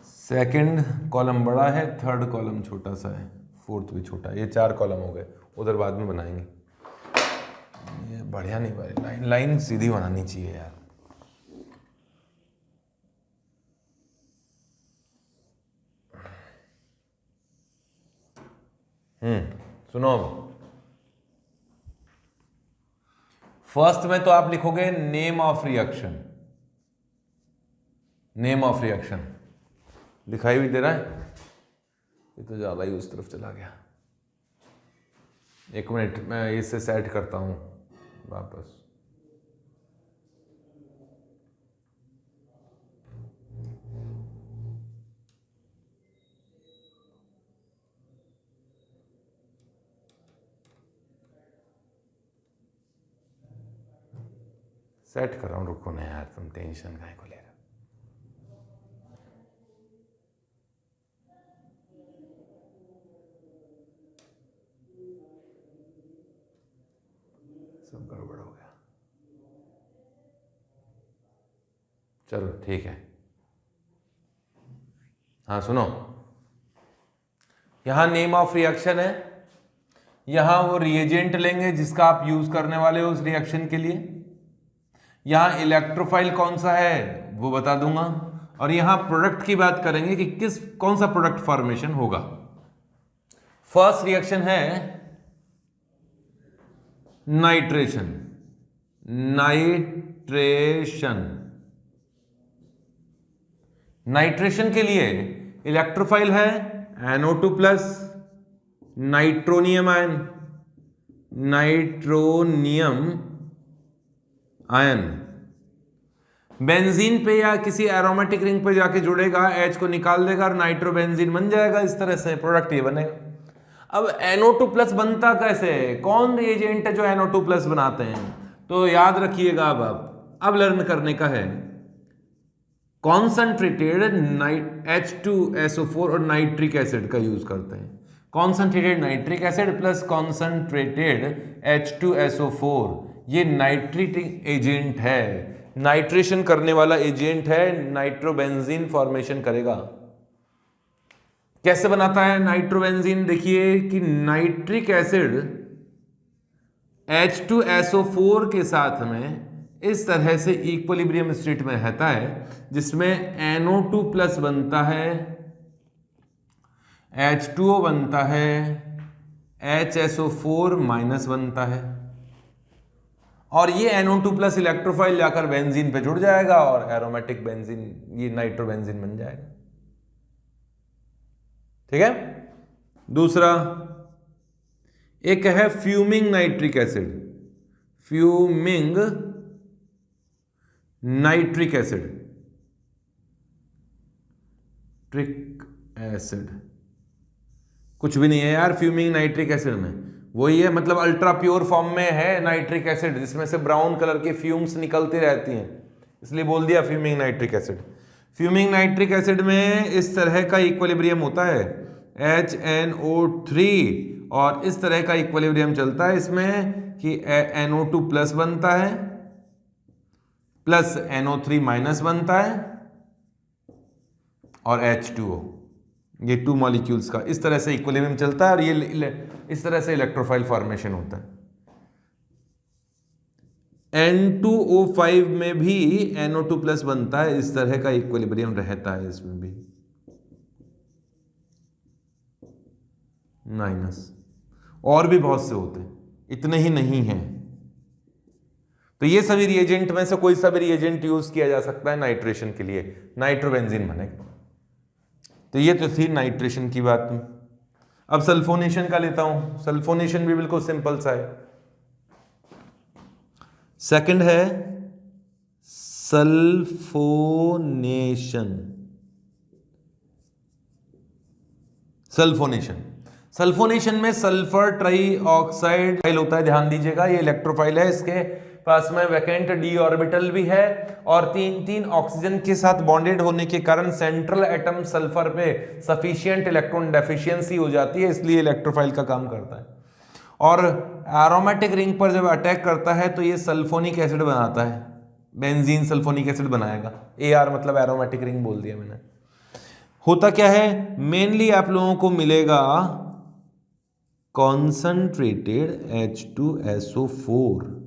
सेकंड कॉलम बड़ा है, थर्ड कॉलम छोटा सा है, फोर्थ भी छोटा है। ये 4 कॉलम हो गए, उधर बाद में बनाएंगे। ये बढ़िया नहीं भाई, लाइन लाइन सीधी बनानी चाहिए यार। सुनो, फर्स्ट में तो आप लिखोगे name of reaction. Name of reaction दिखाई भी दे रहा है, ये तो ज्यादा ही उस तरफ चला गया। 1 मिनट, मैं इसे सेट करता हूं वापस। सेट कर रहा हूं, रुको ना यार, तुम टेंशन काहे को ले रहे हो। सब गड़बड़ हो गया, चलो ठीक है। हाँ सुनो, यहां नेम ऑफ रिएक्शन है, यहां वो रिएजेंट लेंगे जिसका आप यूज करने वाले हो उस रिएक्शन के लिए, यहां इलेक्ट्रोफाइल कौन सा है वो बता दूंगा, और यहां प्रोडक्ट की बात करेंगे कि कौन सा प्रोडक्ट फॉर्मेशन होगा। फर्स्ट रिएक्शन है नाइट्रेशन। नाइट्रेशन के लिए इलेक्ट्रोफाइल है NO2 plus nitronium ion. Benzene पे या किसी एरोमेटिक रिंग पे जाके जुड़ेगा, H को निकाल देगा और नाइट्रोबेंजीन बन जाएगा। इस तरह से प्रोडक्ट ये बनेगा। अब NO2 प्लस बनता कैसे है, कौन रिएजेंट है जो NO2 प्लस बनाते हैं, तो याद रखिएगा। अब लर्न करने का है कॉन्संट्रेटेड H2SO4 और नाइट्रिक एसिड का यूज करते हैं। Concentrated nitric acid plus concentrated H2SO4 ये नाइट्रेटिंग एजेंट है, नाइट्रेशन करने वाला एजेंट है, नाइट्रोबेंजीन फॉर्मेशन करेगा। कैसे बनाता है नाइट्रोबेंजीन, देखिए कि नाइट्रिक एसिड H2SO4 के साथ में इस तरह से इक्विलिब्रियम स्टेट में रहता है, जिसमें NO2 प्लस बनता है, H2O बनता है, HSO4 माइनस बनता है, और ये NO2 प्लस इलेक्ट्रोफाइल जाकर बेंजीन पे जुड़ जाएगा और एरोमेटिक बेंजीन, ये नाइट्रोबेंजीन बन जाएगा। ठीक है। दूसरा एक है fuming nitric acid. Fuming nitric acid, trick acid कुछ भी नहीं है यार फ्यूमिंग नाइट्रिक एसिड में, वही है, मतलब अल्ट्रा प्योर फॉर्म में है नाइट्रिक एसिड, जिसमें से ब्राउन कलर की फ्यूम्स निकलती रहती हैं, इसलिए बोल दिया fuming nitric acid. Fuming nitric acid में इस तरह का इक्विलिब्रियम होता है HNO3, और इस तरह का इक्विलिब्रियम चलता है इसमें कि NO2 प्लस बनता है प्लस NO3 माइनस बनता है और H2O, ये 2 मॉलिक्यूल्स का इस तरह से इक्विलिब्रियम चलता है और ये इस तरह से इलेक्ट्रोफाइल फॉर्मेशन होता है। N2O5 में भी NO2 प्लस बनता है, इस तरह का इक्विलिब्रियम रहता है इसमें भी माइनस, और भी बहुत से होते हैं, इतने ही नहीं हैं। तो ये सभी रिएजेंट में से कोई सा भी रिएजेंट यूज किया जा सकता है नाइट्रेशन के लिए, नाइट्रोबेंजीन बनेगा। तो ये तो थी नाइट्रेशन की बात। अब सल्फोनेशन का लेता हूं। सल्फोनेशन भी बिल्कुल सिंपल सा है। सेकंड है सल्फोनेशन। सल्फोनेशन में सल्फर ट्राई ऑक्साइड होता है, ध्यान दीजिएगा, ये इलेक्ट्रोफाइल है, इसके पास में वैकेंट डी ऑर्बिटल भी है और 3 ऑक्सीजन के साथ बॉन्डेड होने के कारण सेंट्रल एटम सल्फर पे सफिशिएंट इलेक्ट्रॉन डेफिशिएंसी हो जाती है, इसलिए इलेक्ट्रोफाइल का काम करता है। और एरोमेटिक रिंग पर जब अटैक करता है तो ये सल्फोनिक एसिड बनाता है, बेंजीन सल्फोनिक एसिड बनाएगा। AR मतलब एरोमेटिक रिंग बोल दिया मैंने। होता क्या है, मेनली आप लोगों को मिलेगा कॉन्संट्रेटेड H2SO4।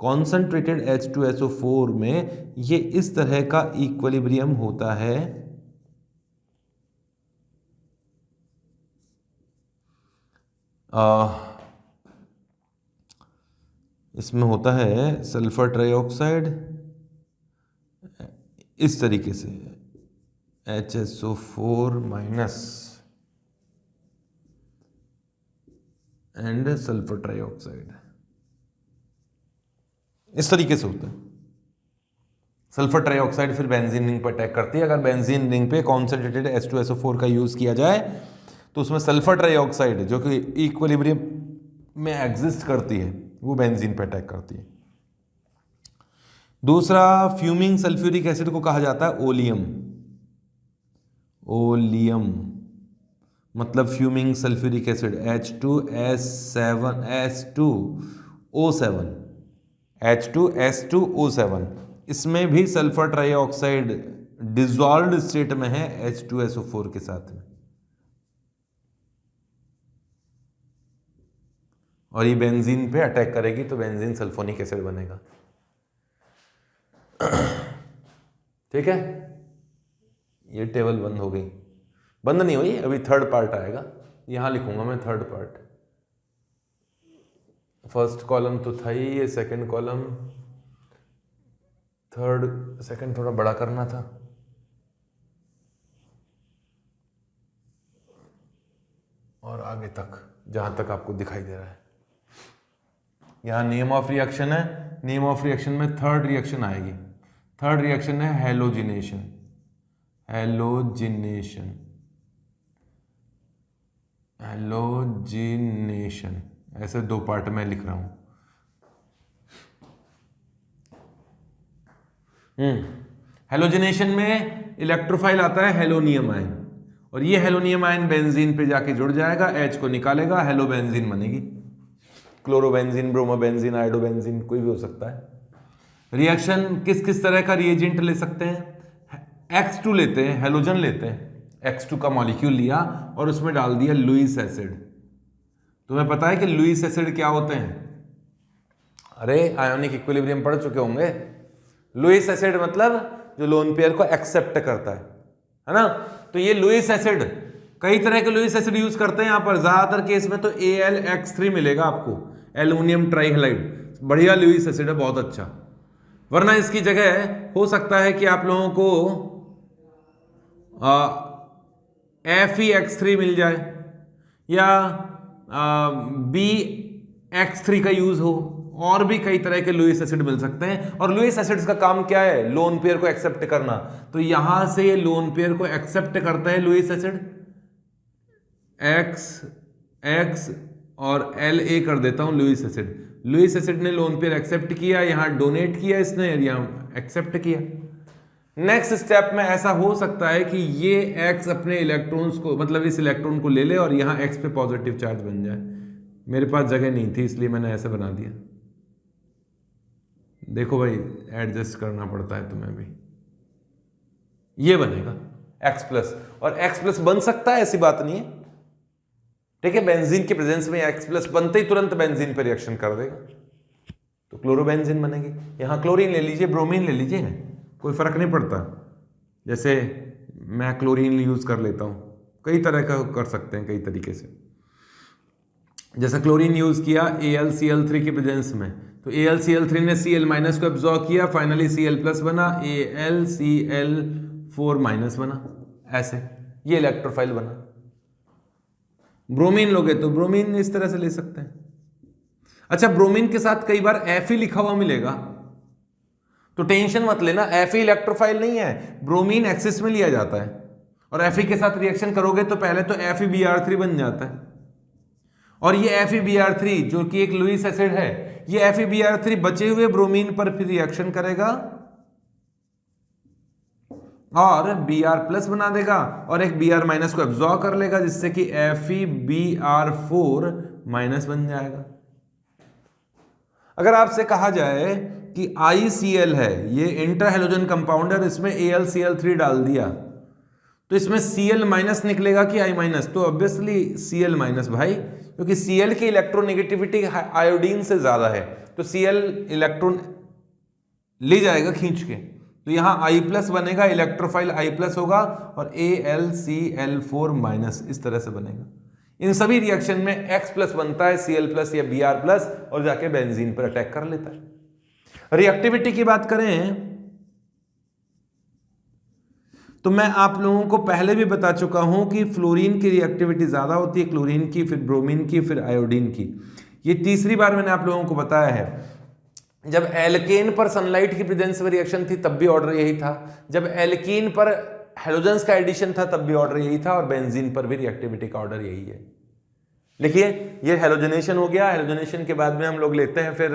कॉन्संट्रेटेड H2SO4 में ये इस तरह का इक्विलिब्रियम होता है, इसमें होता है सल्फर ट्राइऑक्साइड इस तरीके से HSO4 minus and sulphur trioxide, इस तरीके से होता है। सल्फर ट्राइऑक्साइड फिर बेंजीन रिंग पर अटैक करती है। अगर बेंजीन रिंग पे कॉन्सेंट्रेटेड H2SO4 का यूज किया जाए तो उसमें सल्फर ट्राइऑक्साइड जो कि इक्विलिब्रियम में एग्जिस्ट करती है वो बेंजीन पे अटैक करती है। दूसरा फ्यूमिंग सल्फ्यूरिक एसिड को कहा जाता है ओलियम। ओलियम मतलब फ्यूमिंग सल्फ्यूरिक एसिड H2S2O7 इसमें भी सल्फर ट्राइऑक्साइड डिसॉल्व्ड स्टेट में है H2SO4 के साथ में। और ये बेंजीन पे अटैक करेगी तो बेंजीन सल्फोनिक एसिड बनेगा। ठीक है, ये टेबल बंद हो गई, बंद नहीं हुई, अभी थर्ड पार्ट आएगा, यहां लिखूंगा मैं थर्ड पार्ट। फर्स्ट कॉलम तो था ही, ये सेकंड कॉलम, थर्ड सेकंड थोड़ा बड़ा करना था। और आगे तक जहां तक आपको दिखाई दे रहा है, यहां नेम ऑफ रिएक्शन है, नेम ऑफ रिएक्शन में थर्ड रिएक्शन आएगी। थर्ड रिएक्शन है हेलोजिनेशन, हेलोजिनेशन, हेलोजिनेशन, ऐसे दो पार्ट में लिख रहा हूं। हेलोजिनेशन में इलेक्ट्रोफाइल आता है हेलोनियम आयन, और ये हेलोनियम आयन बेंजीन पे जाके जुड़ जाएगा, H को निकालेगा, हेलोबेंजीन बनेगी। क्लोरोबेंजीन, ब्रोमोबेंजीन, आयोडोबेंजीन, कोई भी हो सकता है। रिएक्शन किस किस तरह का रिएजेंट ले सकते हैं? X2 लेते हैं, हेलोजन लेते हैं, X2 का मॉलिक्यूल लिया और उसमें डाल दिया लुईस एसिड। तुम्हें पता है कि लुईस एसिड क्या होते हैं? अरे आयोनिक इक्विलिब्रियम पढ़ चुके होंगे। लुईस एसिड मतलब जो लोन पेयर को एक्सेप्ट करता है ना। तो ये लुईस एसिड, कई तरह के लुईस एसिड यूज करते हैं यहां पर, ज्यादातर केस में तो AlX3 मिलेगा आपको, एल्युमिनियम ट्राइहेलाइड, बढ़िया लुईस एसिड है, बहुत अच्छा। वरना इसकी जगह हो सकता है कि आप लोगों को FeX3 मिल जाए या BX3 का यूज हो, और भी कई तरह के लुईस एसिड मिल सकते हैं। और लुईस एसिड्स का काम क्या है? लोन पेयर को एक्सेप्ट करना। तो यहां से ये लोन पेयर को एक्सेप्ट करता है लुईस एसिड, X और La कर देता हूं लुईस एसिड। लुईस एसिड ने लोन पेयर एक्सेप्ट किया, यहां डोनेट किया इसने, यहां एक्सेप्ट किया। नेक्स्ट स्टेप में ऐसा हो सकता है कि ये X अपने इलेक्ट्रॉन्स को, मतलब इस इलेक्ट्रॉन को ले ले और यहां X पे पॉजिटिव चार्ज बन जाए। मेरे पास जगह नहीं थी इसलिए मैंने ऐसे बना दिया। देखो भाई, एडजस्ट करना पड़ता है तुम्हें भी। ये बनेगा X प्लस, और X प्लस बन सकता है, ऐसी बात नहीं है। ठीक है, बेंजीन के प्रेजेंस में X प्लस बनते ही तुरंत बेंजीन पे रिएक्शन कर देगा, तो क्लोरोबेंजीन बनेगी। यहां क्लोरीन ले लीजिए, ब्रोमीन ले लीजिए, कोई फर्क नहीं पड़ता। जैसे मैं क्लोरीन यूज कर लेता हूं, कई तरह का कर सकते हैं, कई तरीके से। जैसे क्लोरीन यूज किया AlCl3 की प्रेजेंस में, तो AlCl3 ने Cl माइनस को एब्जॉर्ब किया, फाइनली Cl प्लस बना, AlCl4 माइनस बना, ऐसे ये इलेक्ट्रोफाइल बना। ब्रोमीन लोगे तो ब्रोमीन इस तरह से ले सकते हैं। अच्छा, ब्रोमीन के साथ कई बार Fe लिखा हुआ मिलेगा, तो टेंशन मत लेना, Fe इलेक्ट्रोफाइल नहीं है, ब्रोमीन एक्सिस में लिया जाता है, और Fe के साथ रिएक्शन करोगे तो पहले तो FeBr3 बन जाता है, और ये FeBr3 जो कि एक लुईस एसिड है, ये FeBr3 बचे हुए ब्रोमीन पर फिर रिएक्शन करेगा और Br प्लस बना देगा, और एक Br माइनस को एब्जॉर्ब कर लेगा, जिससे कि FeBr4 माइनस बन जाएगा। अगर आपसे कहा जाए कि ICl है, ये इंटर हेलोजन कंपाउंड है, इसमें AlCl3 डाल दिया, तो इसमें Cl माइनस निकलेगा कि I माइनस? तो ऑब्वियसली Cl माइनस भाई, क्योंकि Cl की इलेक्ट्रोनेगेटिविटी आयोडीन से ज्यादा है, तो Cl इलेक्ट्रॉन ले जाएगा खींच के, तो यहां I प्लस बनेगा, इलेक्ट्रोफाइल I प्लस होगा, और AlCl4 माइनस इस तरह से बनेगा। इन सभी रिएक्शन में X प्लस बनता है, Cl प्लस या Br प्लस, और जाके बेंजीन पर अटैक कर लेता है। रिएक्टिविटी की बात करें तो मैं आप लोगों को पहले भी बता चुका हूं कि फ्लोरीन की रिएक्टिविटी ज्यादा होती है, क्लोरीन की, फिर ब्रोमीन की, फिर आयोडीन की। ये तीसरी बार मैंने आप लोगों को बताया है। जब एल्केन पर सनलाइट की प्रेजेंस में रिएक्शन थी तब भी ऑर्डर यही था, जब एल्कीन पर हेलोजेंस का एडिशन था तब भी ऑर्डर यही था, और बेंजीन पर भी रिएक्टिविटी का ऑर्डर यही है। लिखिए, ये हेलोजनेशन हो गया। हेलोजनेशन के बाद में हम लोग लेते हैं फिर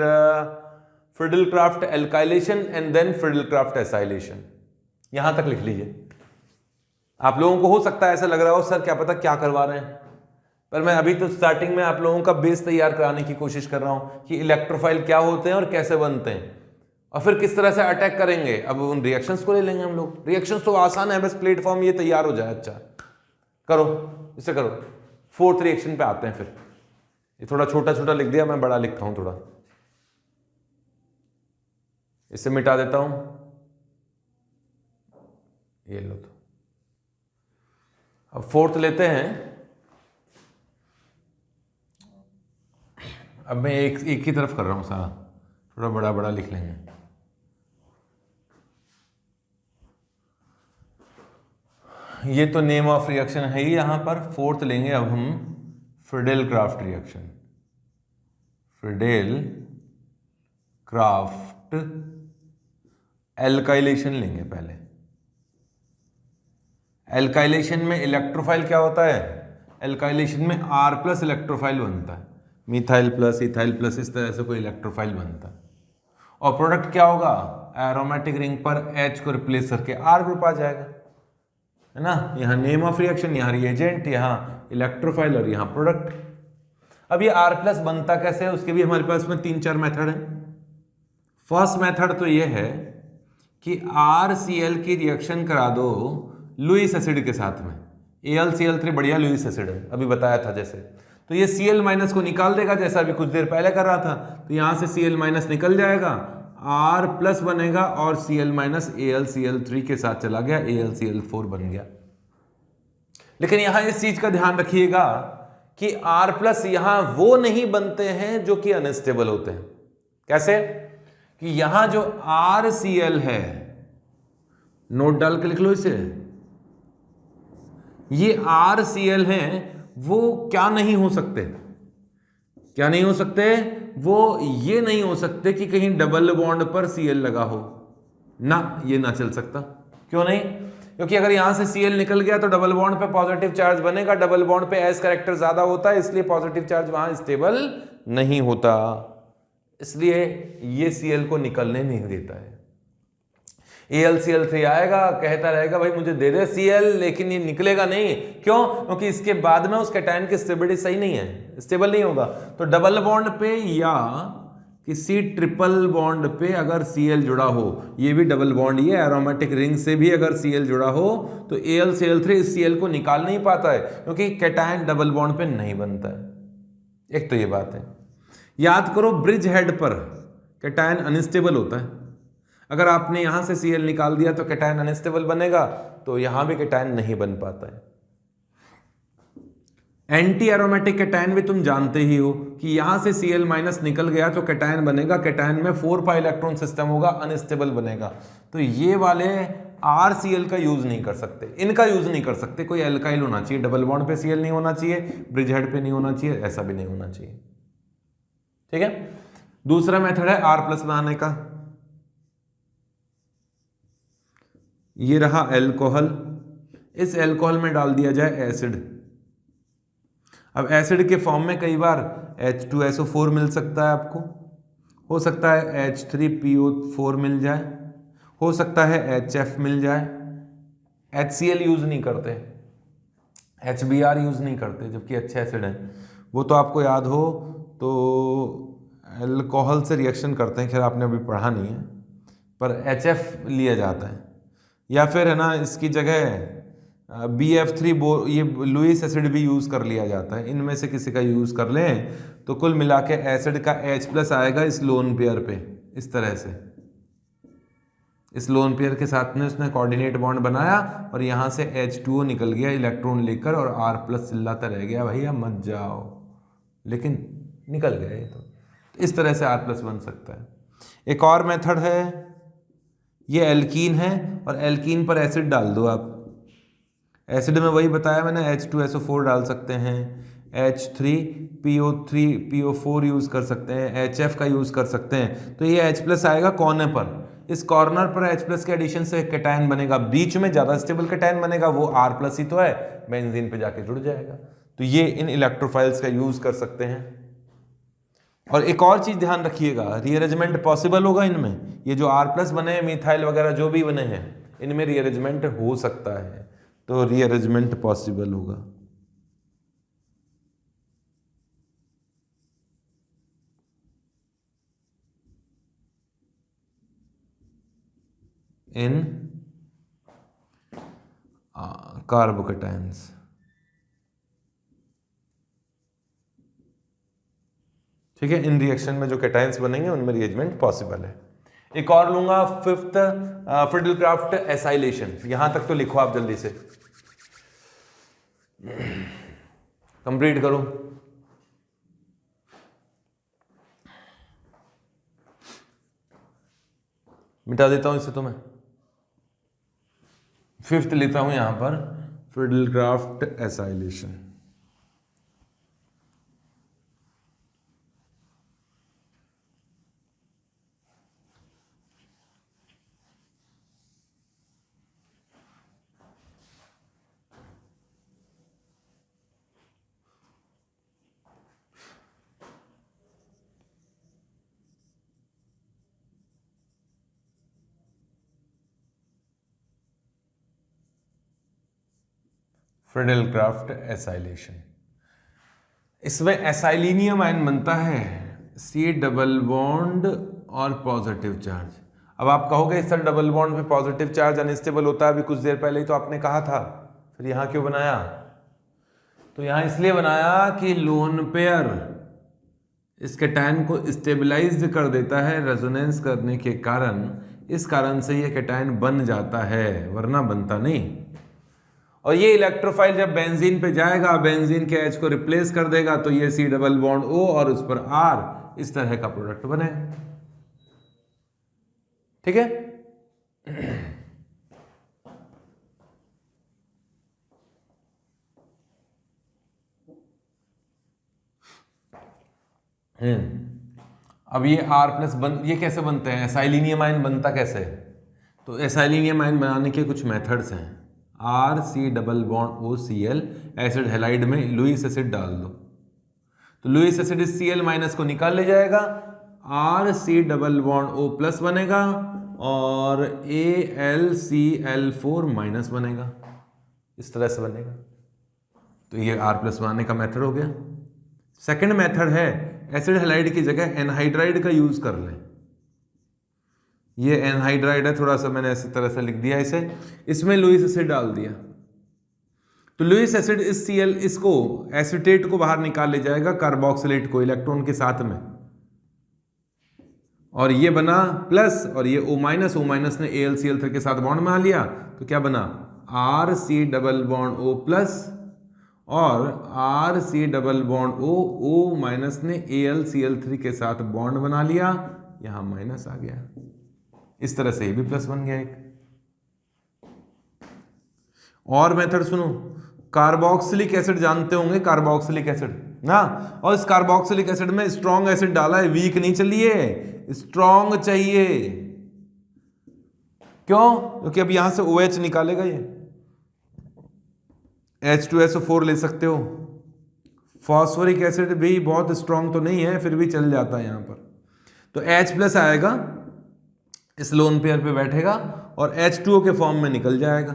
Friedel Crafts alkylation and then Friedel Crafts acylation. यहां तक लिख लीजिए। आप लोगों को हो सकता है ऐसा लग रहा हो सर क्या पता क्या करवा रहे हैं, पर मैं अभी तो स्टार्टिंग में आप लोगों का बेस तैयार कराने की कोशिश कर रहा हूं कि इलेक्ट्रोफाइल क्या होते हैं और कैसे बनते हैं, और फिर किस तरह से अटैक करेंगे। अब उन रिएक्शंस को ले लेंगे हम लोग। रिएक्शंस तो आसान है, बस प्लेटफॉर्म ये तैयार हो जाए। अच्छा करो, इसे करो। फोर्थ रिएक्शन पे आते हैं फिर। ये थोड़ा छोटा छोटा लिख दिया, मैं बड़ा लिखता हूं थोड़ा, इसे मिटा देता हूं, ये लो। तो अब फोर्थ लेते हैं। अब मैं एक एक ही तरफ कर रहा हूं सारा, थोड़ा बड़ा बड़ा लिख लेंगे। ये तो नेम ऑफ रिएक्शन है ही यहां पर। फोर्थ लेंगे अब हम Friedel craft reaction. Friedel craft alkylation लेंगे पहले। एल्काइलेशन में इलेक्ट्रोफाइल क्या होता है? एल्काइलेशन में R प्लस इलेक्ट्रोफाइल बनता है, मिथाइल प्लस इथाइल प्लस, इस तरह से कोई इलेक्ट्रोफाइल बनता है। और प्रोडक्ट क्या होगा? एरोमेटिक रिंग पर H को रिप्लेस करके R ग्रुप आ जाएगा, है ना। यहाँ नेम ऑफ रिएक्शन, यहाँ रिएजेंट, यहाँ इलेक्ट्रोफाइल और यहाँ प्रोडक्ट। अब ये R प्लस बनता कैसे है, उसके भी हमारे पास में 3-4 मेथड है। फर्स्ट मेथड तो ये है कि RCl की रिएक्शन करा दो लुईस एसिड के साथ में। AlCl3 बढ़िया लुईस एसिड है, अभी बताया था जैसे। तो ये Cl माइनस को निकाल देगा, जैसा अभी कुछ देर पहले कर रहा था। तो यहां से Cl माइनस निकल जाएगा, R प्लस बनेगा और Cl माइनस AlCl3 के साथ चला गया, AlCl4 बन गया। लेकिन यहां इस चीज का ध्यान रखिएगा कि R प्लस यहां वो नहीं बनते हैं जो कि अनस्टेबल होते हैं। कैसे? कि यहां जो RCl है, नोट डाल के लिख लो इसे, ये RCl हैं, वो क्या नहीं हो सकते? क्या नहीं हो सकते? वो ये नहीं हो सकते कि कहीं डबल बॉन्ड पर Cl लगा हो ना, ये ना चल सकता। क्यों नहीं? क्योंकि अगर यहां से Cl निकल गया तो डबल बॉन्ड पे पॉजिटिव चार्ज बनेगा, डबल बॉन्ड पे S कैरेक्टर ज्यादा होता है, इसलिए पॉजिटिव चार्ज वहां स्टेबल नहीं होता, इसलिए ये Cl को निकलने नहीं देता है। AlCl3 आएगा, कहता रहेगा भाई मुझे दे दे Cl, लेकिन ये निकलेगा नहीं। क्यों? क्योंकि इसके बाद में उस कैटायन की स्टेबिलिटी सही नहीं है, स्टेबल नहीं होगा। तो डबल बॉन्ड पे या किसी ट्रिपल बॉन्ड पे अगर Cl जुड़ा हो, ये भी डबल बॉन्ड, ये एरोमेटिक रिंग से भी अगर Cl जुड़ा हो, तो AlCl3 इस Cl को निकाल नहीं पाता है, क्योंकि कैटायन डबल बॉन्ड पे नहीं बनता है। एक तो ये बात है। याद करो, ब्रिज हेड पर कैटायन अनस्टेबल होता है। अगर आपने यहां से Cl निकाल दिया तो कैटायन अनस्टेबल बनेगा, तो यहां भी कैटायन नहीं बन पाता है। एंटी एरोमेटिक कैटायन भी तुम जानते ही हो कि यहां से Cl माइनस निकल गया तो कैटायन बनेगा, कैटायन में 4 इलेक्ट्रॉन सिस्टम होगा, अनस्टेबल बनेगा। तो ये वाले RCl का यूज नहीं कर सकते, इनका यूज नहीं कर सकते। कोई एल्काइल होना चाहिए, डबल बॉन्ड पे Cl नहीं होना चाहिए, ब्रिज हेड पे नहीं होना चाहिए, ऐसा भी नहीं होना चाहिए। ठीक है। दूसरा मेथड है R प्लस बनाने का। ये रहा एल्कोहल, इस एल्कोहल में डाल दिया जाए एसिड। अब एसिड के फॉर्म में कई बार H2SO4 मिल सकता है आपको, हो सकता है H3PO4 मिल जाए, हो सकता है HF मिल जाए। HCl यूज नहीं करते, HBr यूज नहीं करते, जबकि अच्छे एसिड है वो। तो आपको याद हो तो एल्कोहल से रिएक्शन करते हैं, खैर आपने अभी पढ़ा नहीं है, पर HF लिया जाता है। या फिर है ना, इसकी जगह BF3 ये लुईस एसिड भी यूज कर लिया जाता है। इनमें से किसी का यूज कर लें तो कुल मिला के एसिड का H प्लस आएगा इस लोन पेयर पे, इस तरह से। इस लोन पेयर के साथ में उसने कोऑर्डिनेट बॉन्ड बनाया और यहां से H2O निकल गया इलेक्ट्रॉन लेकर, और R प्लस चिल्लाता रह गया भैया मत जाओ, लेकिन निकल गए। तो इस तरह से R प्लस बन सकता है। एक और मेथड है, ये एल्कीन है और एल्कीन पर एसिड डाल दो आप। एसिड में वही बताया मैंने, H2SO4 डाल सकते हैं, H3PO4 यूज कर सकते हैं, HF का यूज कर सकते हैं। तो ये H प्लस आएगा कॉर्नर पर, इस कॉर्नर पर H प्लस के एडिशन से कैटायन बनेगा, बीच में ज्यादा स्टेबल कैटायन बनेगा, वो R प्लस ही तो है, बेंजीन पे जाके जुड़ जाएगा। तो ये इन इलेक्ट्रोफाइल्स का यूज कर सकते हैं। और एक और चीज ध्यान रखिएगा, रीअरेंजमेंट पॉसिबल होगा इनमें। ये जो R प्लस बने हैं, मिथाइल वगैरह जो भी बने हैं, इनमें रीअरेंजमेंट हो सकता है, तो रीअरेंजमेंट पॉसिबल होगा। इन कार्बोकैटायंस। ठीक है, इन रिएक्शन में जो कैटायंस बनेंगे उनमें रीअरेंजमेंट पॉसिबल है। एक और लूंगा, फिफ्थ फ्रिडल-क्राफ्ट एसाइलेशन। यहां तक तो लिखो आप जल्दी से, कंप्लीट करो। मिटा देता हूं इसे तो मैं, फिफ्थ लेता हूं यहां पर, फ्रिडल-क्राफ्ट एसाइलेशन। फ्रिडल-क्राफ्ट एसाइलेशन, इसमें एसाइलिनियम आयन बनता है, सी डबल बॉन्ड और पॉजिटिव चार्ज। अब आप कहोगे सर डबल बॉन्ड पे पॉजिटिव चार्ज अनस्टेबल होता है, अभी कुछ देर पहले ही तो आपने कहा था, फिर यहां क्यों बनाया? तो यहां इसलिए बनाया कि लोन पेयर इस कैटायन को स्टेबलाइज कर देता है रेजोनेंस करने के कारण, इस कारण से ये कैटायन बन जाता है, वरना बनता नहीं। और ये इलेक्ट्रोफाइल जब बेंजीन पे जाएगा, बेंजीन के H को रिप्लेस कर देगा, तो ये C डबल बॉन्ड O और उस पर R, इस तरह का प्रोडक्ट बनेगा। ठीक है, अब ये R प्लस ये कैसे बनते हैं? एसाइलिनियम आयन बनता कैसे है? तो एसाइलिनियम आयन बनाने के कुछ मेथड्स हैं। RC double bond OCl acid halide में लुईस एसिड डाल दो, तो लुईस एसिड इस Cl माइनस को निकाल ले जाएगा, RC double bond O plus बनेगा और AlCl4 माइनस बनेगा, इस तरह से बनेगा। तो ये R प्लस बनाने का मेथड हो गया। सेकंड मेथड है एसिड हैलाइड की जगह एनहाइड्राइड का यूज कर लें। ये एनहाइड्राइड है, थोड़ा सा मैंने ऐसी तरह से लिख दिया इसे, इसमें लुईस एसिड डाल दिया, तो लुईस एसिड इस Cl इसको एसिटेट को बाहर निकाल ले जाएगा, कार्बोक्सिलेट को इलेक्ट्रॉन के साथ में, और ये बना प्लस, और ये O माइनस ने AlCl3 के साथ बॉन्ड बना लिया, तो क्या बना RC double bond O plus और RC double bond O minus ने AlCl3 के साथ बॉन्ड बना लिया, यहां माइनस आ गया, इस तरह से ये भी प्लस बन गया एक। और मेथड सुनो, कार्बोक्सिलिक एसिड जानते होंगे, कार्बोक्सिलिक एसिड ना, और इस कार्बोक्सिलिक एसिड में स्ट्रॉन्ग एसिड डाला है, वीक नहीं चाहिए, स्ट्रॉन्ग चाहिए। क्यों? क्योंकि अब यहां से OH निकालेगा, ये H2SO4 ले सकते हो। फॉस्फोरिक एसिड भी बहुत स्ट्रॉन्ग तो नहीं है, फिर भी चल जाता है यहां पर, तो H प्लस आएगा, इस लोन पेयर पे बैठेगा और H2O के फॉर्म में निकल जाएगा।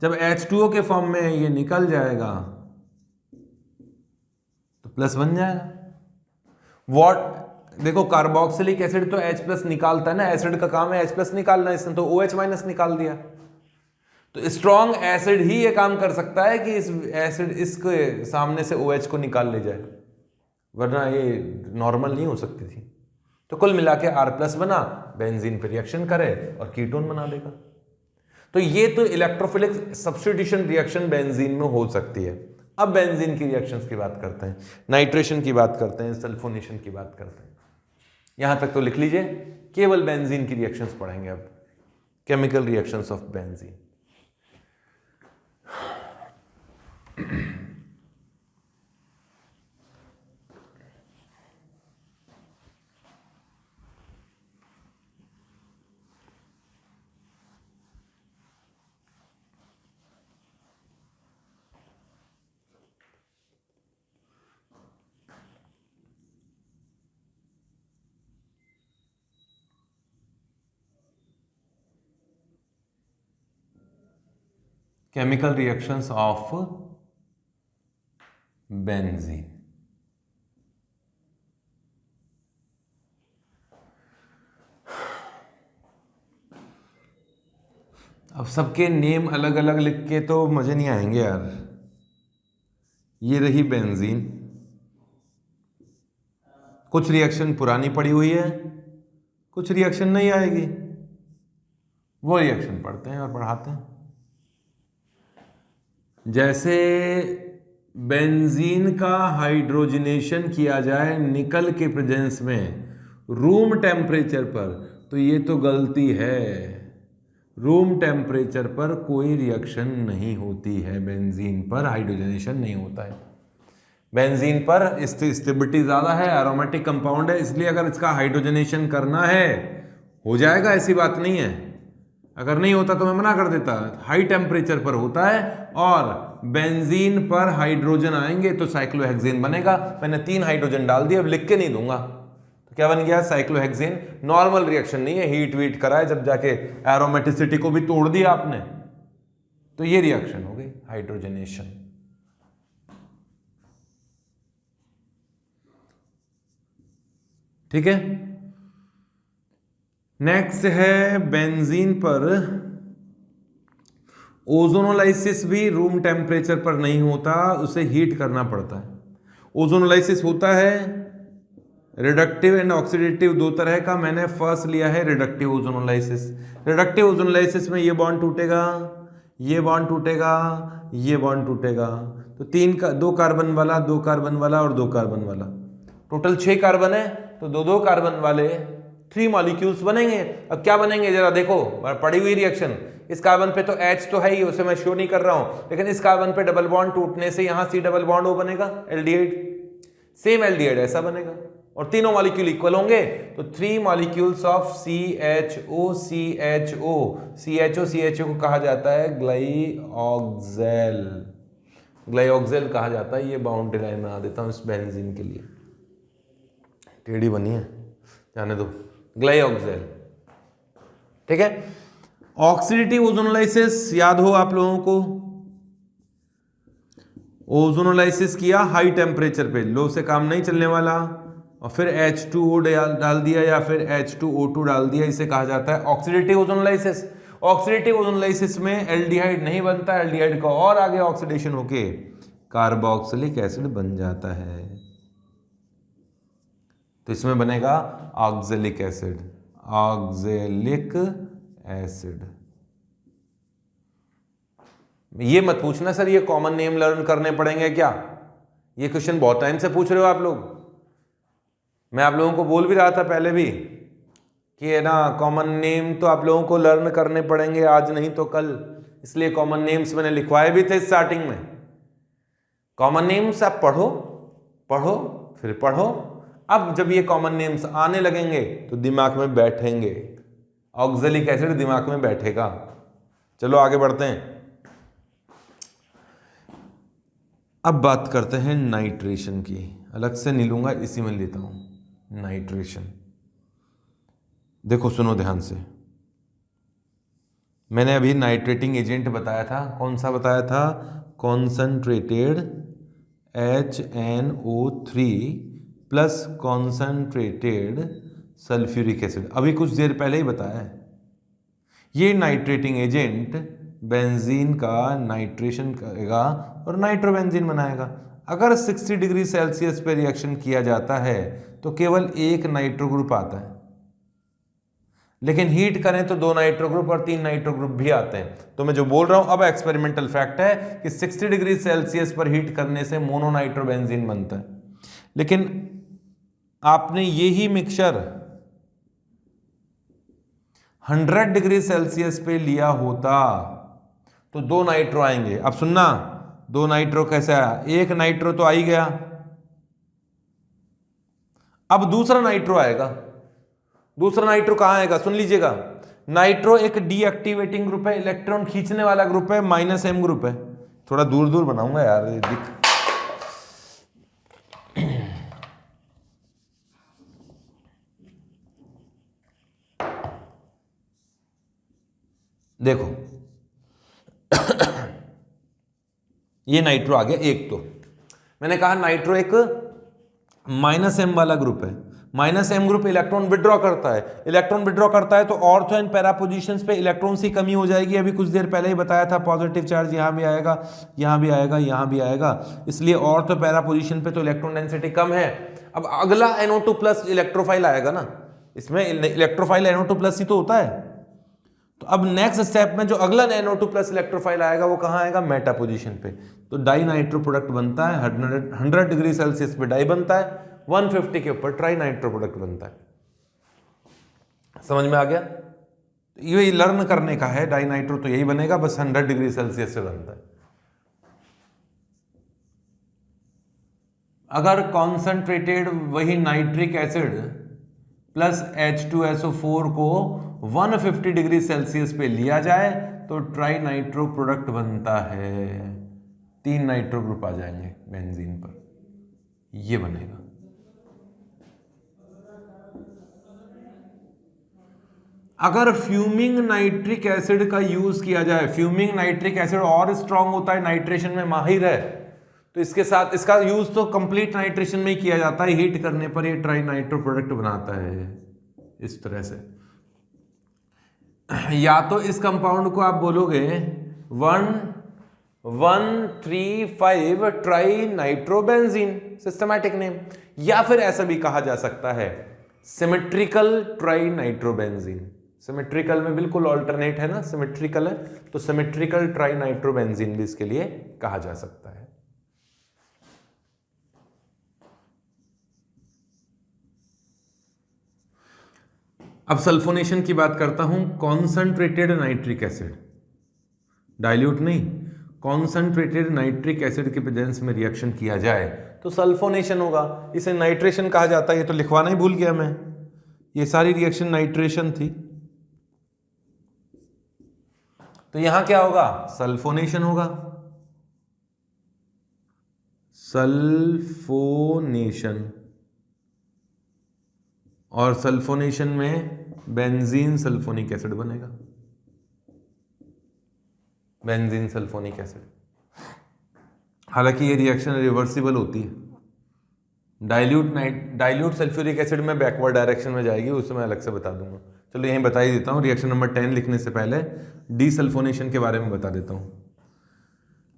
जब H2O के फॉर्म में ये निकल जाएगा तो प्लस बन जाएगा। देखो कार्बोक्सिलिक एसिड तो H प्लस निकालता है ना, एसिड का काम है H प्लस निकालना, इसने तो OH माइनस निकाल दिया। तो स्ट्रॉन्ग एसिड ही ये काम कर सकता है कि इस एसिड इसके सामने से OH को निकाल ले जाए, वरना ये नॉर्मल नहीं हो सकती थी। तो कुल मिला के R प्लस बना, बेंजीन पे रिएक्शन करे और कीटोन बना देगा। तो ये तो इलेक्ट्रोफिलिक सब्स्टिट्यूशन रिएक्शन बेंजीन में हो सकती है। अब बेंजीन की रिएक्शंस की बात करते हैं, नाइट्रेशन की बात करते हैं, सल्फोनेशन की बात करते हैं। यहां तक तो लिख लीजिए, केवल बेंजीन की रिएक्शंस पढ़ेंगे अब, chemical reactions of benzene. Chemical reactions of benzene. अब सबके नेम अलग अलग लिख के तो मजे नहीं आएंगे यार। ये रही बेंजीन, कुछ रिएक्शन पुरानी पड़ी हुई है, कुछ रिएक्शन नहीं आएगी, वो रिएक्शन पढ़ते हैं और पढ़ाते हैं। जैसे बेंजीन का हाइड्रोजनेशन किया जाए निकल के प्रेजेंस में रूम टेम्परेचर पर, तो ये तो गलती है। रूम टेम्परेचर पर कोई रिएक्शन नहीं होती है, बेंजीन पर हाइड्रोजनेशन नहीं होता है। बेंजीन पर स्टेबिलिटी ज़्यादा है, एरोमेटिक कंपाउंड है, इसलिए अगर इसका हाइड्रोजनेशन करना है हो जाएगा, ऐसी बात नहीं है। अगर नहीं होता तो मैं मना कर देता। हाई टेम्परेचर पर होता है और बेंजीन पर हाइड्रोजन आएंगे तो साइक्लोहेक्सेन बनेगा। मैंने 3 हाइड्रोजन डाल दिए, अब लिख के नहीं दूंगा, तो क्या बन गया? साइक्लोहेक्सेन। नॉर्मल रिएक्शन नहीं है, हीट वीट करा है, जब जाके एरोमेटिसिटी को भी तोड़ दिया आपने, तो ये रिएक्शन हो गई हाइड्रोजनेशन। ठीक है। नेक्स्ट है बेंजीन पर ओजोनोलाइसिस भी रूम टेम्परेचर पर नहीं होता, उसे हीट करना पड़ता है। ओजोनोलाइसिस होता है रिडक्टिव एंड ऑक्सीडेटिव, 2 तरह का। मैंने फर्स्ट लिया है रिडक्टिव ओजोनोलाइसिस। रिडक्टिव ओजोनोलाइसिस में ये बॉन्ड टूटेगा, ये बॉन्ड टूटेगा, ये बॉन्ड टूटेगा, तो 2 कार्बन वाला, 2 कार्बन वाला और 2 कार्बन वाला, टोटल 6 कार्बन है, तो 2 कार्बन वाले 3 मॉलिक्यूल्स बनेंगे। अब क्या बनेंगे जरा देखो, पड़ी हुई रिएक्शन। इस कार्बन पे तो H तो है ही, उसे मैं शो नहीं कर रहा हूं, लेकिन इस कार्बन पे डबल बॉन्ड टूटने से यहां C डबल बॉन्ड O बनेगा, एल्डिहाइड, सेम एल्डिहाइड ऐसा बनेगा, और तीनों मॉलिक्यूल इक्वल होंगे, तो 3 molecules of CHO CHO CHO CHO को कहा जाता है ग्लाइऑक्सेल, ग्लाइऑक्सेल कहा जाता है। ये बाउंड्री लाइन बना देता हूं इस बेंजीन के लिए, टेढ़ी बनी है, जाने दो, ग्लाइऑक्सेल। ठीक है। ऑक्सीडेटिव ओजोनोलाइसिस याद हो आप लोगों को, ओजोनोलाइसिस किया हाई टेम्परेचर पे, लो से काम नहीं चलने वाला, और फिर H2O डाल दिया या फिर H2O2 डाल दिया, इसे कहा जाता है ऑक्सीडेटिव ओजोनोलाइसिस। ऑक्सीडेटिव ओजोनोलाइसिस में एल्डिहाइड नहीं बनता, एल्डिहाइड का और आगे ऑक्सीडेशन होके कार्बोक्सिलिक एसिड बन जाता है, तो इसमें बनेगा ऑक्जेलिक एसिड, ऑक्जेलिक एसिड। ये मत पूछना सर ये कॉमन नेम लर्न करने पड़ेंगे क्या, ये क्वेश्चन बहुत टाइम से पूछ रहे हो आप लोग। मैं आप लोगों को बोल भी रहा था पहले भी कि है ना, कॉमन नेम तो आप लोगों को लर्न करने पड़ेंगे, आज नहीं तो कल, इसलिए कॉमन नेम्स मैंने लिखवाए भी थे स्टार्टिंग में। कॉमन नेम्स आप पढ़ो पढ़ो फिर पढ़ो, अब जब ये कॉमन नेम्स आने लगेंगे तो दिमाग में बैठेंगे, ऑक्जेलिक एसिड दिमाग में बैठेगा। चलो आगे बढ़ते हैं। अब बात करते हैं नाइट्रेशन की, अलग से नहीं लूंगा, इसी में लेता हूं नाइट्रेशन। देखो सुनो ध्यान से, मैंने अभी नाइट्रेटिंग एजेंट बताया था, कौन सा बताया था? Concentrated HNO3 plus concentrated sulphuric acid, अभी कुछ देर पहले ही बताया है। ये नाइट्रेटिंग एजेंट बेंजीन का नाइट्रेशन करेगा और नाइट्रोबेंजीन बनाएगा। अगर 60 डिग्री सेल्सियस पे रिएक्शन किया जाता है तो केवल 1 नाइट्रो ग्रुप आता है, लेकिन हीट करें तो 2 नाइट्रो ग्रुप और 3 नाइट्रो ग्रुप भी आते हैं। तो मैं जो बोल रहा हूं अब एक्सपेरिमेंटल फैक्ट है कि 60 डिग्री सेल्सियस पर हीट करने से मोनोनाइट्रोबेंजीन बनता है। लेकिन आपने यही मिक्सचर 100 डिग्री सेल्सियस पे लिया होता तो 2 नाइट्रो आएंगे। अब सुनना, 2 नाइट्रो कैसे आया? 1 नाइट्रो तो आ ही गया, अब दूसरा नाइट्रो आएगा। दूसरा नाइट्रो कहां आएगा? सुन लीजिएगा, नाइट्रो एक डीएक्टिवेटिंग ग्रुप है, इलेक्ट्रॉन खींचने वाला ग्रुप है, -m ग्रुप है। थोड़ा दूर दूर बनाऊंगा यार, दिख देखो ये नाइट्रो आ गया एक। तो मैंने कहा नाइट्रो एक -m वाला ग्रुप है, -m ग्रुप इलेक्ट्रॉन विड्रॉ करता है। इलेक्ट्रॉन विड्रॉ करता है तो ऑर्थो एंड पैरा पोजीशंस पे इलेक्ट्रॉन्स की कमी हो जाएगी। अभी कुछ देर पहले ही बताया था, पॉजिटिव चार्ज यहां भी आएगा, यहां भी आएगा, यहां भी आएगा, इसलिए ऑर्थो पैरा पोजीशन पे तो इलेक्ट्रॉन डेंसिटी कम है। अब अगला NO2 प्लस इलेक्ट्रोफाइल आएगा ना, इसमें इलेक्ट्रोफाइल NO2 प्लस ही तो होता है। तो अब नेक्स्ट स्टेप में जो अगला NO2 प्लस इलेक्ट्रोफाइल आएगा वो कहाँ आएगा, मेटा पोजीशन पे। तो डाई नाइट्रो प्रोडक्ट बनता है, 100 डिग्री सेल्सियस पे डाई बनता है, 150 के ऊपर ट्राई नाइट्रो प्रोडक्ट बनता है। समझ में आ गया? ये लर्न करने का है, डाई नाइट्रो तो यही बनेगा, बस 100 डिग्री सेल्सियस से बनता है। अगर कॉन्सेंट्रेटेड वही नाइट्रिक एसिड प्लस H2SO4 को 150 डिग्री सेल्सियस पे लिया जाए तो ट्राई नाइट्रो प्रोडक्ट बनता है, 3 नाइट्रो ग्रुप आ जाएंगे बेंजीन पर, ये बनेगा। अगर फ्यूमिंग नाइट्रिक एसिड का यूज किया जाए, फ्यूमिंग नाइट्रिक एसिड और स्ट्रांग होता है, नाइट्रेशन में माहिर है, तो इसके साथ इसका यूज तो कंप्लीट नाइट्रेशन में ही किया जाता है, हीट करने पर ये ट्राई नाइट्रो प्रोडक्ट बनाता है इस तरह से। या तो इस कंपाउंड को आप बोलोगे 1,1,3,5 ट्राई नाइट्रोबेंजीन, सिस्टमैटिक नेम, या फिर ऐसा भी कहा जा सकता है सिमेट्रिकल ट्राई नाइट्रोबेंजीन। सिमेट्रिकल में बिल्कुल ऑल्टरनेट है ना, सिमेट्रिकल है तो सिमेट्रिकल ट्राई नाइट्रोबेंजीन भी इसके लिए कहा जा सकता है। अब सल्फोनेशन की बात करता हूं। कॉन्सेंट्रेटेड नाइट्रिक एसिड, डाइल्यूट नहीं, कॉन्सेंट्रेटेड नाइट्रिक एसिड के प्रेजेंस में रिएक्शन किया जाए तो सल्फोनेशन होगा। इसे नाइट्रेशन कहा जाता है, ये तो लिखवाना ही भूल गया मैं, ये सारी रिएक्शन नाइट्रेशन थी। तो यहां क्या होगा, सल्फोनेशन होगा, सल्फोनेशन। और सल्फोनेशन में बेंजीन सल्फोनिक एसिड बनेगा, बेंजीन सल्फोनिक एसिड। हालांकि ये रिएक्शन रिवर्सिबल होती है। डाइल्यूट सल्फ्यूरिक एसिड में बैकवर्ड डायरेक्शन में जाएगी, उसे मैं अलग से बता दूंगा। चलो यहीं बता ही देता हूँ, रिएक्शन नंबर 10 लिखने से पहले डीसल्फोनेशन के बारे में बता देता हूँ।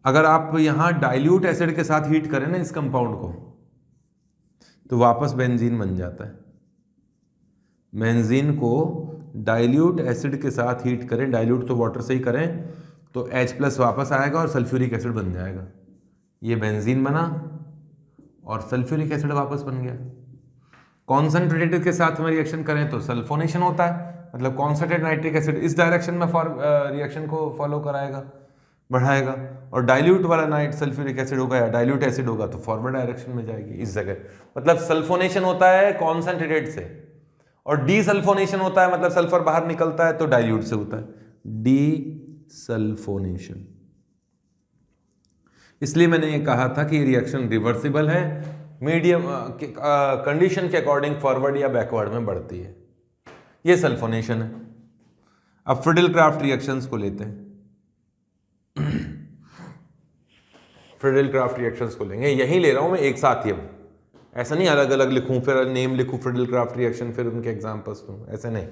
अगर आप यहाँ डाइल्यूट एसिड के साथ हीट करें ना इस कंपाउंड को, तो वापस बेंजीन बन जाता है। बेंजीन को डाइल्यूट एसिड के साथ हीट करें, डाइल्यूट तो वाटर से ही करें, तो H+ वापस आएगा और सल्फ्यूरिक एसिड बन जाएगा। ये बेंजीन बना और सल्फ्यूरिक एसिड वापस बन गया। कॉन्सेंट्रेटेड के साथ में रिएक्शन करें तो सल्फोनेशन होता है, मतलब कॉन्सेंट्रेटेड नाइट्रिक एसिड इस डायरेक्शन में रिएक्शन को फॉलो कराएगा, बढ़ाएगा, और डाइल्यूट वाला नाइट सल्फ्यूरिक एसिड होगा या डाइल्यूट एसिड होगा तो फॉरवर्ड डायरेक्शन में जाएगी इस जगह। मतलब सल्फोनेशन होता है कॉन्सेंट्रेटेड से, और डीसल्फोनेशन होता है मतलब सल्फर बाहर निकलता है तो डाइल्यूट से होता है, डीसल्फोनेशन। इसलिए मैंने ये कहा था कि ये रिएक्शन रिवर्सिबल है, मीडियम कंडीशन के अकॉर्डिंग फॉरवर्ड या बैकवर्ड में बढ़ती है। ये सल्फोनेशन है। अब फ्रिडल क्राफ्ट रिएक्शंस को लेते हैं। फ्रिडल क्राफ्ट रिएक्शंस को लेंगे, यहीं ले रहा हूं मैं एक साथ ही, अब ऐसा नहीं अलग अलग लिखूं फिर नेम लिखूं फ्रिडल क्राफ्ट रिएक्शन फिर उनके एग्जांपल्स दूं, ऐसे नहीं,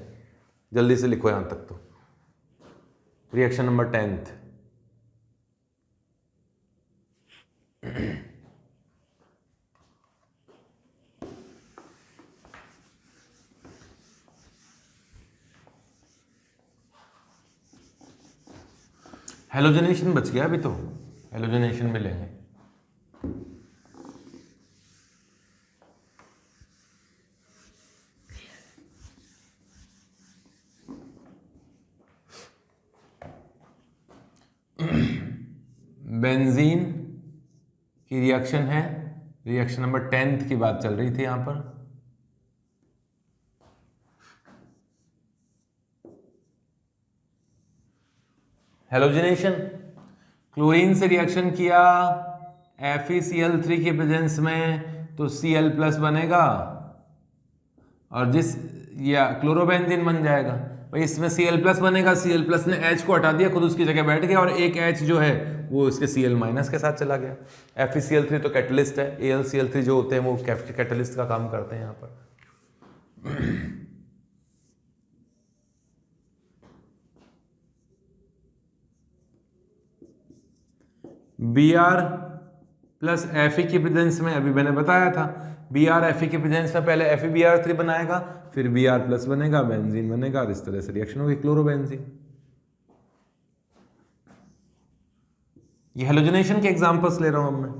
जल्दी से लिखो यहां तक। तो रिएक्शन नंबर 10th, हेलोजनेशन बच गया अभी, तो हेलोजनेशन में लेंगे। बेंजीन की रिएक्शन है, रिएक्शन नंबर 10th की बात चल रही थी यहां पर। हेलोजनेशन, क्लोरीन से रिएक्शन किया FeCl3 के प्रेजेंस में तो Cl+ बनेगा, और जिस या क्लोरोबेंजीन बन जाएगा। भाई इसमें Cl+ बनेगा, Cl+ ने H को हटा दिया, खुद उसकी जगह बैठ गया, और एक H जो है वो इसके Cl- के साथ चला गया। FeCl3 तो कैटलिस्ट है, AlCl3 जो होते हैं वो कैटलिस्ट का काम करते हैं यहाँ पर। Br प्लस Fe की प्रेजेंस में, अभी मैंने बताया था Br Fe की प्रेजेंस में पहले FeBr3 बनाएगा, फिर Br प्लस बनेगा, बेंजीन बनेगा, और इस तरह से रिएक्शन होगी, क्लोरोबेंजीन। ये हेलोजनेशन के एग्जांपल्स ले रहा हूं अब मैं।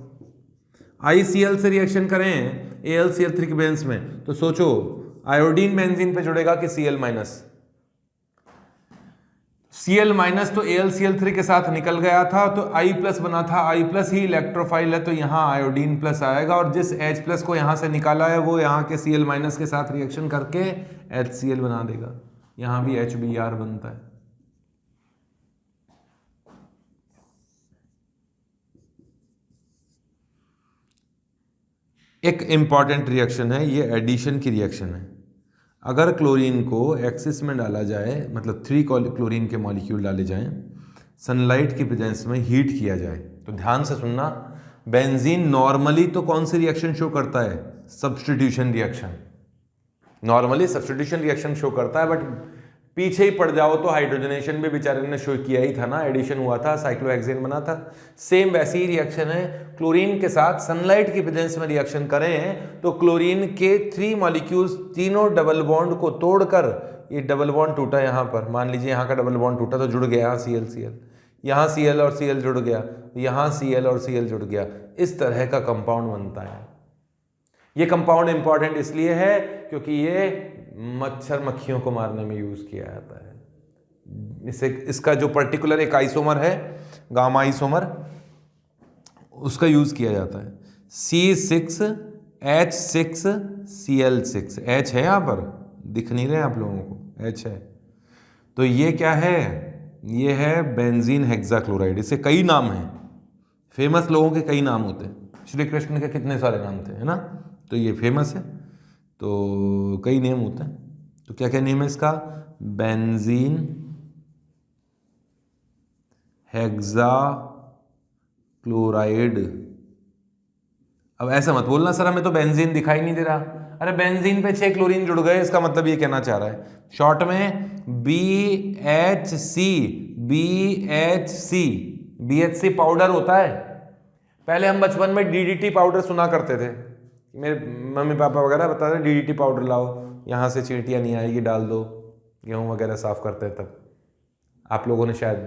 ICl से रिएक्शन करें AlCl3 के बेंस में, तो सोचो आयोडीन बेंजीन पे जुड़ेगा कि Cl माइनस। Cl माइनस तो AlCl3 के साथ निकल गया था, तो I प्लस बना था, I प्लस ही इलेक्ट्रोफाइल है, तो यहाँ आयोडीन प्लस आएगा, और जिस H प्लस को यहाँ से निकाला है वो यहाँ के Cl माइनस के साथ रिएक्शन करके HCl बना देगा, यहाँ भी HBr बनता है। एक इंपॉर्टेंट रिएक्शन है ये, एडिशन की रिएक्शन है। अगर क्लोरीन को एक्सिस में डाला जाए, मतलब 3 क्लोरीन के मॉलिक्यूल डाले जाएं, सनलाइट की प्रेजेंस में हीट किया जाए, तो ध्यान से सुनना, बेंजीन नॉर्मली तो कौन सी रिएक्शन शो करता है? Substitution reaction. Normally substitution reaction show करता है, बट पीछे ही पड़ जाओ तो हाइड्रोजनेशन भी बेचारे ने शो किया ही था ना, एडिशन हुआ था, साइक्लोहेक्सेन बना था। सेम वैसी ही रिएक्शन है, क्लोरीन के साथ सनलाइट की प्रेजेंस में रिएक्शन करें तो क्लोरीन के 3 मॉलिक्यूल्स तीनों डबल बॉन्ड को तोड़कर, ये डबल बॉन्ड टूटा यहाँ पर, मान लीजिए यहाँ का डबल बॉन्ड टूटा तो जुड़ गया यहाँ Cl यहाँ Cl और Cl जुड़ गया, यहाँ Cl और Cl जुड़ गया, इस तरह का कंपाउंड बनता है। ये कंपाउंड इंपॉर्टेंट इसलिए है क्योंकि ये मच्छर मक्खियों को मारने में यूज किया जाता है। इसे, इसका जो पर्टिकुलर एक आइसोमर है गामा आइसोमर, उसका यूज किया जाता है। C6H6Cl6, H है यहाँ पर, दिख नहीं रहे आप लोगों को, H है, तो ये क्या है? ये है बेंजीन हेक्साक्लोराइड। इसके कई नाम हैं, फेमस लोगों के कई नाम होते हैं, श्री कृष्ण के कितने सारे नाम थे, है ना, तो ये फेमस है, तो कई नेम होते हैं। तो क्या क्या नेम है इसका? Benzene hexa chloride. अब ऐसा मत बोलना सर हमें तो बेंजीन दिखाई नहीं दे रहा, अरे बेंजीन पे 6 क्लोरीन जुड़ गए, इसका मतलब ये कहना चाह रहा है शॉर्ट में BHC पाउडर होता है। पहले हम बचपन में DDT पाउडर सुना करते थे, मेरे मम्मी पापा वगैरह बता रहे DDT पाउडर लाओ, यहाँ से चींटियाँ नहीं आएगी, डाल दो, गेहूँ वगैरह साफ करते हैं तब। आप लोगों ने शायद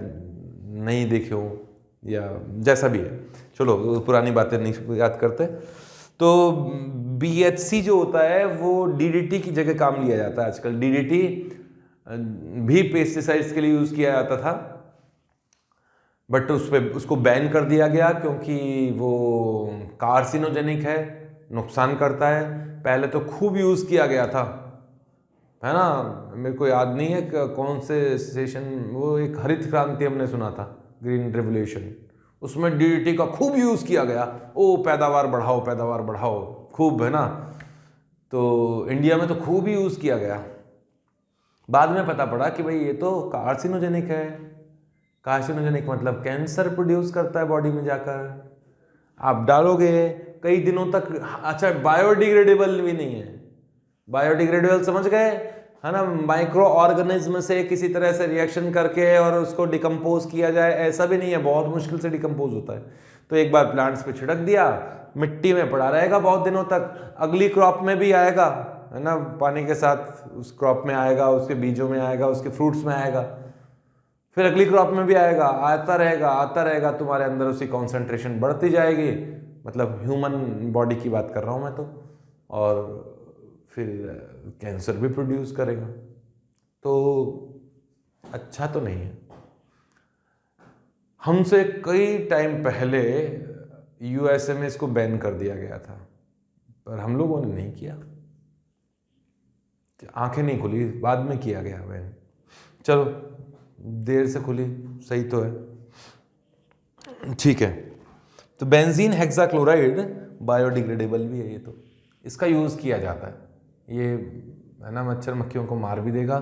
नहीं देखे हो या जैसा भी है, चलो पुरानी बातें नहीं याद करते। तो BHC जो होता है वो DDT की जगह काम लिया जाता है आजकल। DDT भी पेस्टिसाइड्स के लिए यूज़ किया जाता था, बट उसको बैन कर दिया गया क्योंकि वो कार्सिनोजेनिक है, नुकसान करता है। पहले तो खूब यूज़ किया गया था, है ना, मेरे को याद नहीं है कौन से सेशन, वो एक हरित क्रांति हमने सुना था, ग्रीन रेवोल्यूशन, उसमें DDT का खूब यूज़ किया गया, ओ पैदावार बढ़ाओ खूब, है ना। तो इंडिया में तो खूब ही यूज़ किया गया। बाद में पता पड़ा कि भाई ये तो कार्सिनोजेनिक है। कार्सिनोजेनिक मतलब कैंसर प्रोड्यूस करता है बॉडी में जाकर, आप डालोगे कई दिनों तक। अच्छा, बायोडिग्रेडेबल भी नहीं है, बायोडिग्रेडेबल समझ गए, है ना, माइक्रो ऑर्गेनिज्म से किसी तरह से रिएक्शन करके और उसको डिकम्पोज किया जाए, ऐसा भी नहीं है, बहुत मुश्किल से डिकम्पोज होता है। तो एक बार प्लांट्स पे छिड़क दिया, मिट्टी में पड़ा रहेगा बहुत दिनों तक, अगली क्रॉप में भी आएगा, है ना, पानी के साथ उस क्रॉप में आएगा, उसके बीजों में आएगा, उसके फ्रूट्स में आएगा, फिर अगली क्रॉप में भी आएगा, आता रहेगा, तुम्हारे अंदर उसकी कॉन्सेंट्रेशन बढ़ती जाएगी, मतलब ह्यूमन बॉडी की बात कर रहा हूँ मैं तो, और फिर कैंसर भी प्रोड्यूस करेगा। तो अच्छा तो नहीं है। हमसे कई टाइम पहले USA में इसको बैन कर दिया गया था, पर हम लोगों ने नहीं किया, आंखें नहीं खुली, बाद में किया गया बैन। चलो देर से खुली, सही तो है, ठीक है। तो बेंजीन हेक्साक्लोराइड बायोडिग्रेडेबल भी है, ये तो इसका यूज़ किया जाता है, ये है ना, मच्छर मक्खियों को मार भी देगा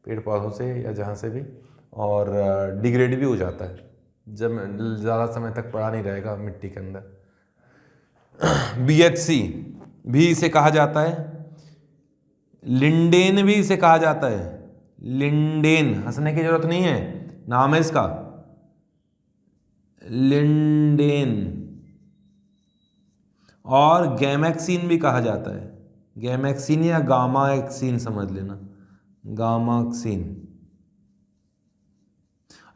पेड़ पौधों से या जहाँ से भी, और डिग्रेड भी हो जाता है जब ज़्यादा समय तक पड़ा नहीं रहेगा मिट्टी के अंदर। BHC भी इसे कहा जाता है, लिंडेन भी इसे कहा जाता है, लिंडेन, हंसने की जरूरत नहीं है, नाम है इसका लिंडेन, और गैमेक्सीन भी कहा जाता है, गैमेक्सीन या गामाक्सीन समझ लेना, गामाक्सीन।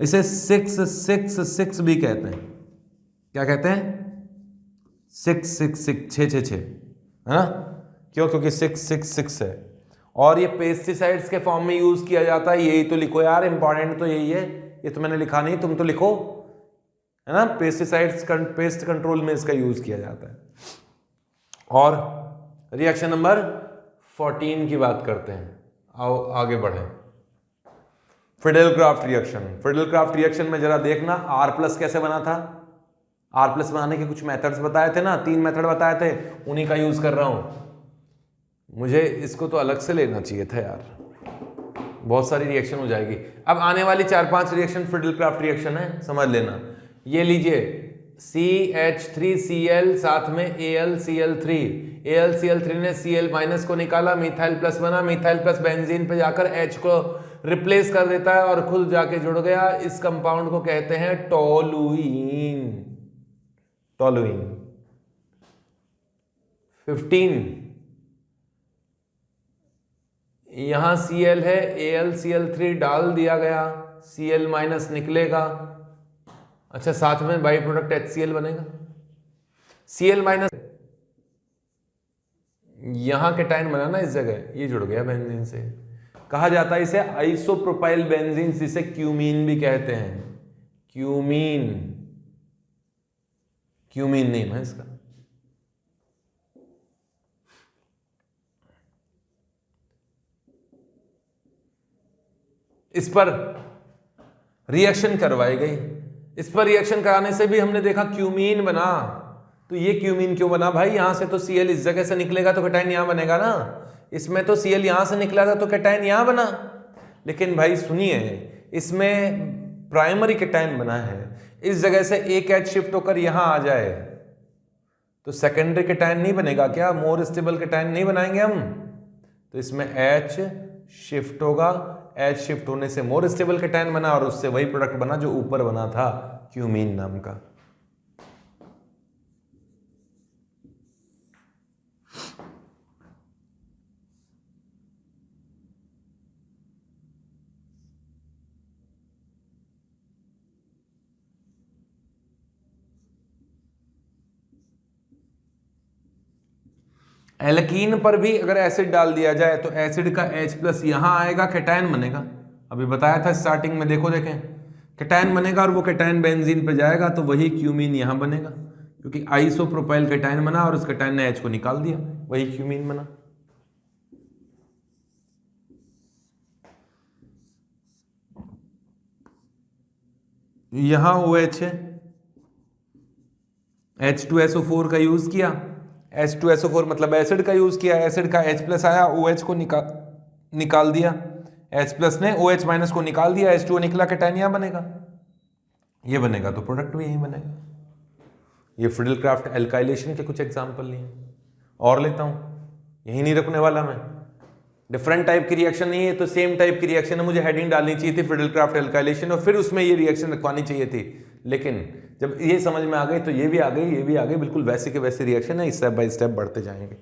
इसे 666 भी कहते हैं। क्या कहते हैं? 666, 666, है ना? क्यों? क्योंकि 666 है। और ये पेस्टिसाइड्स के फॉर्म में यूज किया जाता है। यही तो लिखो यार, इंपॉर्टेंट तो यही है। ये तो मैंने लिखा नहीं, तुम तो लिखो, है ना? पेस्टिसाइड्स, पेस्ट कंट्रोल में इसका यूज किया जाता है। और रिएक्शन नंबर 14 की बात करते हैं। आओ आगे बढ़े। फिडेलक्राफ्ट रिएक्शन। फिडेलक्राफ्ट रिएक्शन में जरा देखना R+ कैसे बना था। R+ बनाने के कुछ मेथड्स बताए थे ना, 3 मेथड बताए थे, उन्हीं का यूज कर रहा हूं। मुझे इसको तो अलग से लेना चाहिए था यार, बहुत सारी रिएक्शन हो जाएगी। अब आने वाली 4-5 रिएक्शन फिडेलक्राफ्ट रिएक्शन है, समझ लेना। ये लीजिए, CH3Cl साथ में AlCl3, AlCl3 ने Cl- को निकाला, मिथाइल प्लस बना, मिथाइल प्लस बेंजीन पे जाकर H को रिप्लेस कर देता है और खुद जाके जुड़ गया। इस कंपाउंड को कहते हैं टोलुइन। टोलुइन 15। यहां Cl है, AlCl3 डाल दिया गया, Cl- निकलेगा। अच्छा, साथ में बाई प्रोडक्ट HCl बनेगा। Cl- यहां कैटायन बना ना इस जगह, ये जुड़ गया बेंजीन से। कहा जाता है इसे आइसोप्रोपाइल बेंजीन, जिसे क्यूमीन भी कहते हैं। क्यूमीन, क्यूमीन नेम है इसका। इस पर रिएक्शन करवाई गई। इस पर रिएक्शन कराने से भी हमने देखा क्यूमीन बना। तो ये क्यूमीन क्यों बना भाई? यहां से तो Cl इस जगह से निकलेगा तो कैटायन यहां बनेगा ना। इसमें तो Cl यहां से निकला था तो कैटायन यहां बना। लेकिन भाई सुनिए, इसमें प्राइमरी कैटायन बना है, इस जगह से एक H शिफ्ट होकर यहां आ जाए तो सेकेंडरी कैटायन नहीं बनेगा क्या? मोर स्टेबल कैटायन नहीं बनाएंगे हम? तो इसमें H शिफ्ट होगा, H शिफ्ट होने से मोर स्टेबल कैटायन बना और उससे वही प्रोडक्ट बना जो ऊपर बना था, क्यूमीन नाम का। एल्कीन पर भी अगर एसिड डाल दिया जाए तो एसिड का H+ यहां आएगा, कैटायन बनेगा। अभी बताया था स्टार्टिंग में, देखो देखें, कैटायन बनेगा और वो कैटायन बेंजीन पे जाएगा तो वही क्यूमीन यहां बनेगा, क्योंकि आइसोप्रोपाइल कैटायन बना और उस कैटायन ने H को निकाल दिया, वही क्यूमीन बना। यहां OH है, H2SO4 का यूज किया, H2SO4 मतलब एसिड का यूज किया, एसिड का H+ आया, OH को निकाल दिया, H+ ने OH- को निकाल दिया, H2O निकला, कैटायन यहां बनेगा, ये बनेगा तो प्रोडक्ट भी यही बनेगा। ये फिडेलक्राफ्ट एल्काइलेशन के कुछ एग्जांपल लिए और लेता हूं, यही नहीं रखने वाला मैं। डिफरेंट टाइप की रिएक्शन नहीं है तो सेम टाइप की रिएक्शन है, मुझे हेडिंग डालनी चाहिए थी फिडेलक्राफ्ट एल्काइलेशन और फिर उसमें ये रिएक्शन रखवानी चाहिए थी, लेकिन जब ये समझ में आ गई तो ये भी आ गई, ये भी आ गई, बिल्कुल वैसे के वैसे रिएक्शन है, स्टेप बाय स्टेप बढ़ते जाएंगे।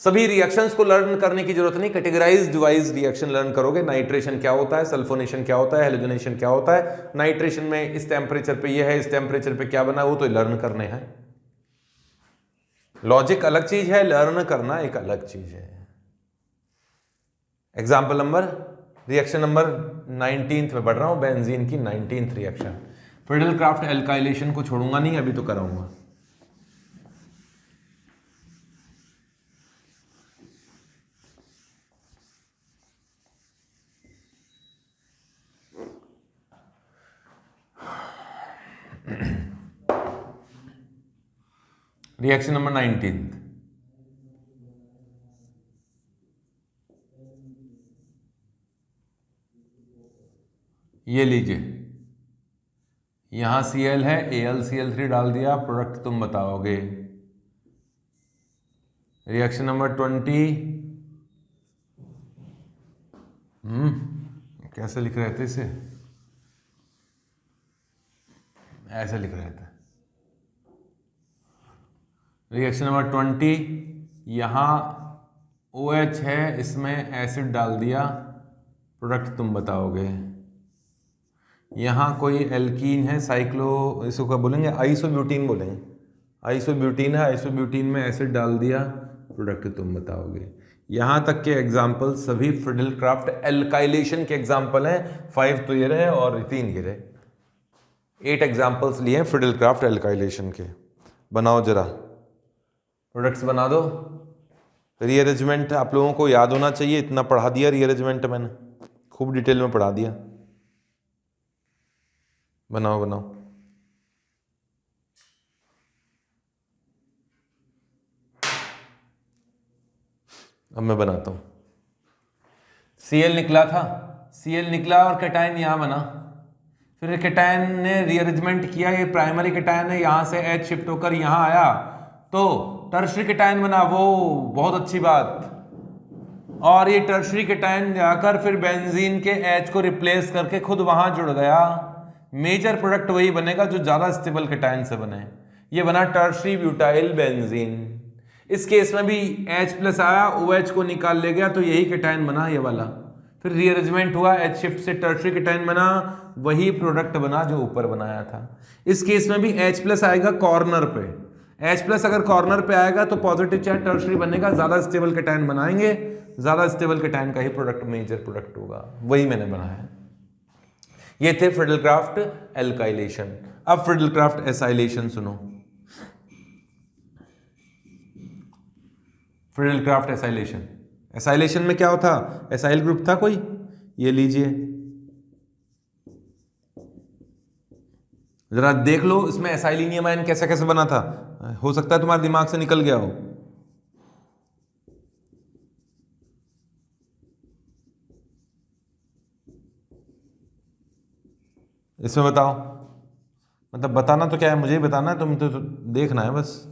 सभी रिएक्शंस को लर्न करने की जरूरत नहीं, कैटेगराइज्ड वाइज रिएक्शन लर्न करोगे। नाइट्रेशन क्या होता है, सल्फोनेशन क्या होता है, हेलोजनेशन क्या होता है, नाइट्रेशन में इस टेम्परेचर पे ये है, इस टेम्परेचर पे क्या बना, वो तो लर्न करने हैं। लॉजिक अलग चीज है, लर्न करना एक अलग चीज है। Example number, reaction number 19th में बढ़ रहा हूं, बेंजीन की 19th रिएक्शन। फिडेलक्राफ्ट एल्काइलेशन को छोड़ूंगा नहीं, अभी तो कराऊंगा। रिएक्शन नंबर 19th, ये लीजिए, यहां Cl है, AlCl3 डाल दिया, प्रोडक्ट तुम बताओगे। रिएक्शन नंबर 20, कैसे लिख रहे थे इसे, ऐसे लिख रहे थे। रिएक्शन नंबर 20, यहाँ OH है, इसमें एसिड डाल दिया, प्रोडक्ट तुम बताओगे। यहाँ कोई एल्कीन है, साइक्लो, इसको क्या बोलेंगे, आइसोब्यूटीन बोलेंगे, आइसोब्यूटीन है, आइसोब्यूटीन में एसिड डाल दिया, प्रोडक्ट तुम बताओगे। यहाँ तक के एग्जाम्पल सभी फ्रिडल-क्राफ्ट एल्काइलेशन के एग्जाम्पल हैं। 5 तो ये रहे और 3 ये रहे, 8 एग्जाम्पल्स लिए हैं फ्रिडल-क्राफ्ट एल्काइलेशन के। बनाओ जरा, प्रोडक्ट्स बना दो। रीअरेंजमेंट आप लोगों को याद होना चाहिए, इतना पढ़ा दिया रीअरेंजमेंट मैंने, खूब डिटेल में पढ़ा दिया। बनाओ बनाओ। अब मैं बनाता हूं। Cl निकला था, Cl निकला और कैटायन यहां बना, फिर कैटायन ने रीअरेंजमेंट किया, ये प्राइमरी कैटायन है, यहां से H शिफ्ट होकर यहां आया तो टर्शरी कैटायन बना, वो बहुत अच्छी बात। और ये टर्शरी कैटायन जाकर फिर बेंजीन के H को रिप्लेस करके खुद वहां जुड़ गया। मेजर प्रोडक्ट वही बनेगा जो ज्यादा स्टेबल कैटायन से बने। ये बना टर्शरी ब्यूटाइल बेंजीन। इस केस में भी H+ आया, OH को निकाल ले गया, तो यही कैटायन बना ये वाला। फिर रीअरेंजमेंट हुआ, H शिफ्ट से टर्शरी कैटायन बना, वही प्रोडक्ट बना जो ऊपर बनाया था। इस केस में भी H+ आएगा कॉर्नर पे, H+ अगर कॉर्नर पे आएगा तो पॉजिटिव चार्ज टर्शरी बनेगा, ज्यादा स्टेबल कैटायन बनाएंगे, ज्यादा स्टेबल कैटायन का ही प्रोडक्ट मेजर प्रोडक्ट होगा, वही मैंने बनाया। ये थे फ्रिडल-क्राफ्ट एल्काइलेशन। अब फ्रिडल-क्राफ्ट एसाइलेशन सुनो। फ्रिडल-क्राफ्ट एसाइलेशन, एसाइलेशन में क्या होता, एसाइल ग्रुप था कोई, ये लीजिए जरा देख लो, इसमें एसाइलिनियम आयन कैसे कैसे बना था, हो सकता है तुम्हारे दिमाग से निकल गया हो। इसमें बताओ, मतलब बताना तो क्या है, मुझे ही बताना है, तुम तो देखना है बस।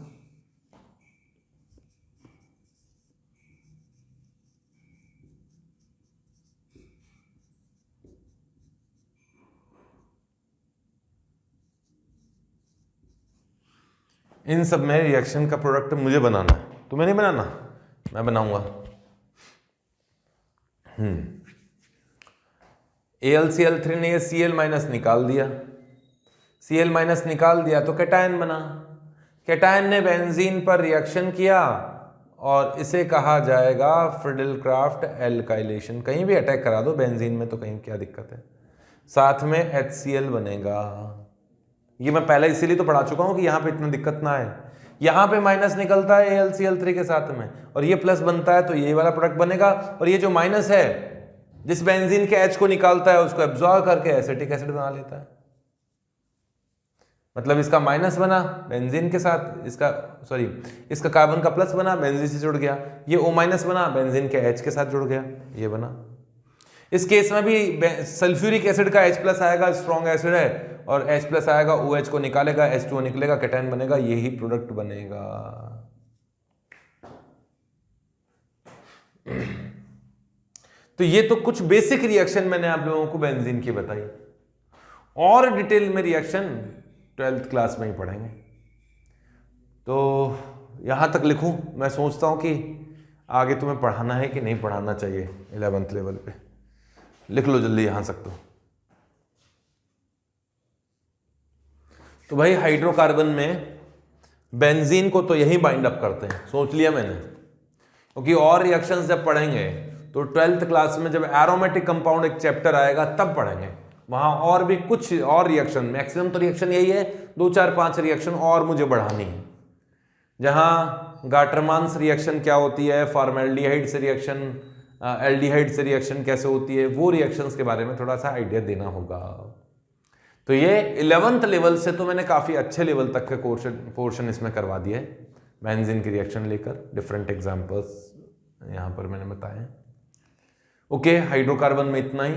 इन सब में रिएक्शन का प्रोडक्ट मुझे बनाना है, तुम्हें नहीं बनाना, मैं बनाऊंगा। AlCl3 ने Cl- निकाल दिया, Cl- निकाल दिया तो कैटायन बना। कैटायन ने बेंजीन पर रिएक्शन किया और इसे कहा जाएगा फ्रिडल-क्राफ्ट एल्काइलेशन। कहीं भी अटैक करा दो बेंजीन में तो कहीं क्या दिक्कत है, साथ में HCl बनेगा। ये मैं पहले इसीलिए तो पढ़ा चुका हूं कि यहां पे इतना दिक्कत ना है। यहां पे माइनस निकलता है AlCl3 के साथ में और ये प्लस बनता है, तो ये वाला प्रोडक्ट बनेगा। और ये जो माइनस है, जिस बेंजीन के H को निकालता है उसको एब्जॉर्ब करके एसिटिक एसिड बना लेता है। मतलब इसका माइनस बना बेंजीन के साथ, इसका कार्बन का प्लस बना, बेंजीन से जुड़ गया। ये O- बना, बेंजीन के H के साथ जुड़ गया, ये बना। इस केस में भी सल्फ्यूरिक एसिड का H+ आएगा, स्ट्रॉन्ग एसिड है, और H+ आएगा, OH को निकालेगा, H2O निकलेगा, कैटायन बनेगा, यही प्रोडक्ट बनेगा। तो ये तो कुछ बेसिक रिएक्शन मैंने आप लोगों को बेंजीन की बताई, और डिटेल में रिएक्शन 12th क्लास में ही पढ़ेंगे। तो यहां तक लिखूं, मैं सोचता हूं कि आगे तुम्हें पढ़ाना है कि नहीं पढ़ाना चाहिए 11th लेवल पे, लिख लो जल्दी यहां तक। तो भाई हाइड्रोकार्बन में बेंजीन को तो यही बाइंड अप करते हैं, सोच लिया मैंने, क्योंकि और रिएक्शंस जब पढ़ेंगे तो 12th क्लास में जब एरोमेटिक कंपाउंड एक चैप्टर आएगा तब पढ़ेंगे, वहां और भी कुछ और रिएक्शन, मैक्सिमम तो रिएक्शन यही है, 2 4 5 रिएक्शन और मुझे बढ़ानी है। जहां गाटरमान्स रिएक्शन क्या होती है, फॉर्मेल्डिहाइड से रिएक्शन, एल्डिहाइड से रिएक्शन कैसे होती है, वो रिएक्शंस के बारे में थोड़ा सा आइडिया देना होगा। तो ये 11th लेवल से तो मैंने काफी अच्छे लेवल तक के पोर्शन इसमें करवा दिए, बेंजीन की रिएक्शन लेकर डिफरेंट एग्जांपल्स यहां पर मैंने बताए। ओके, हाइड्रोकार्बन में इतना ही।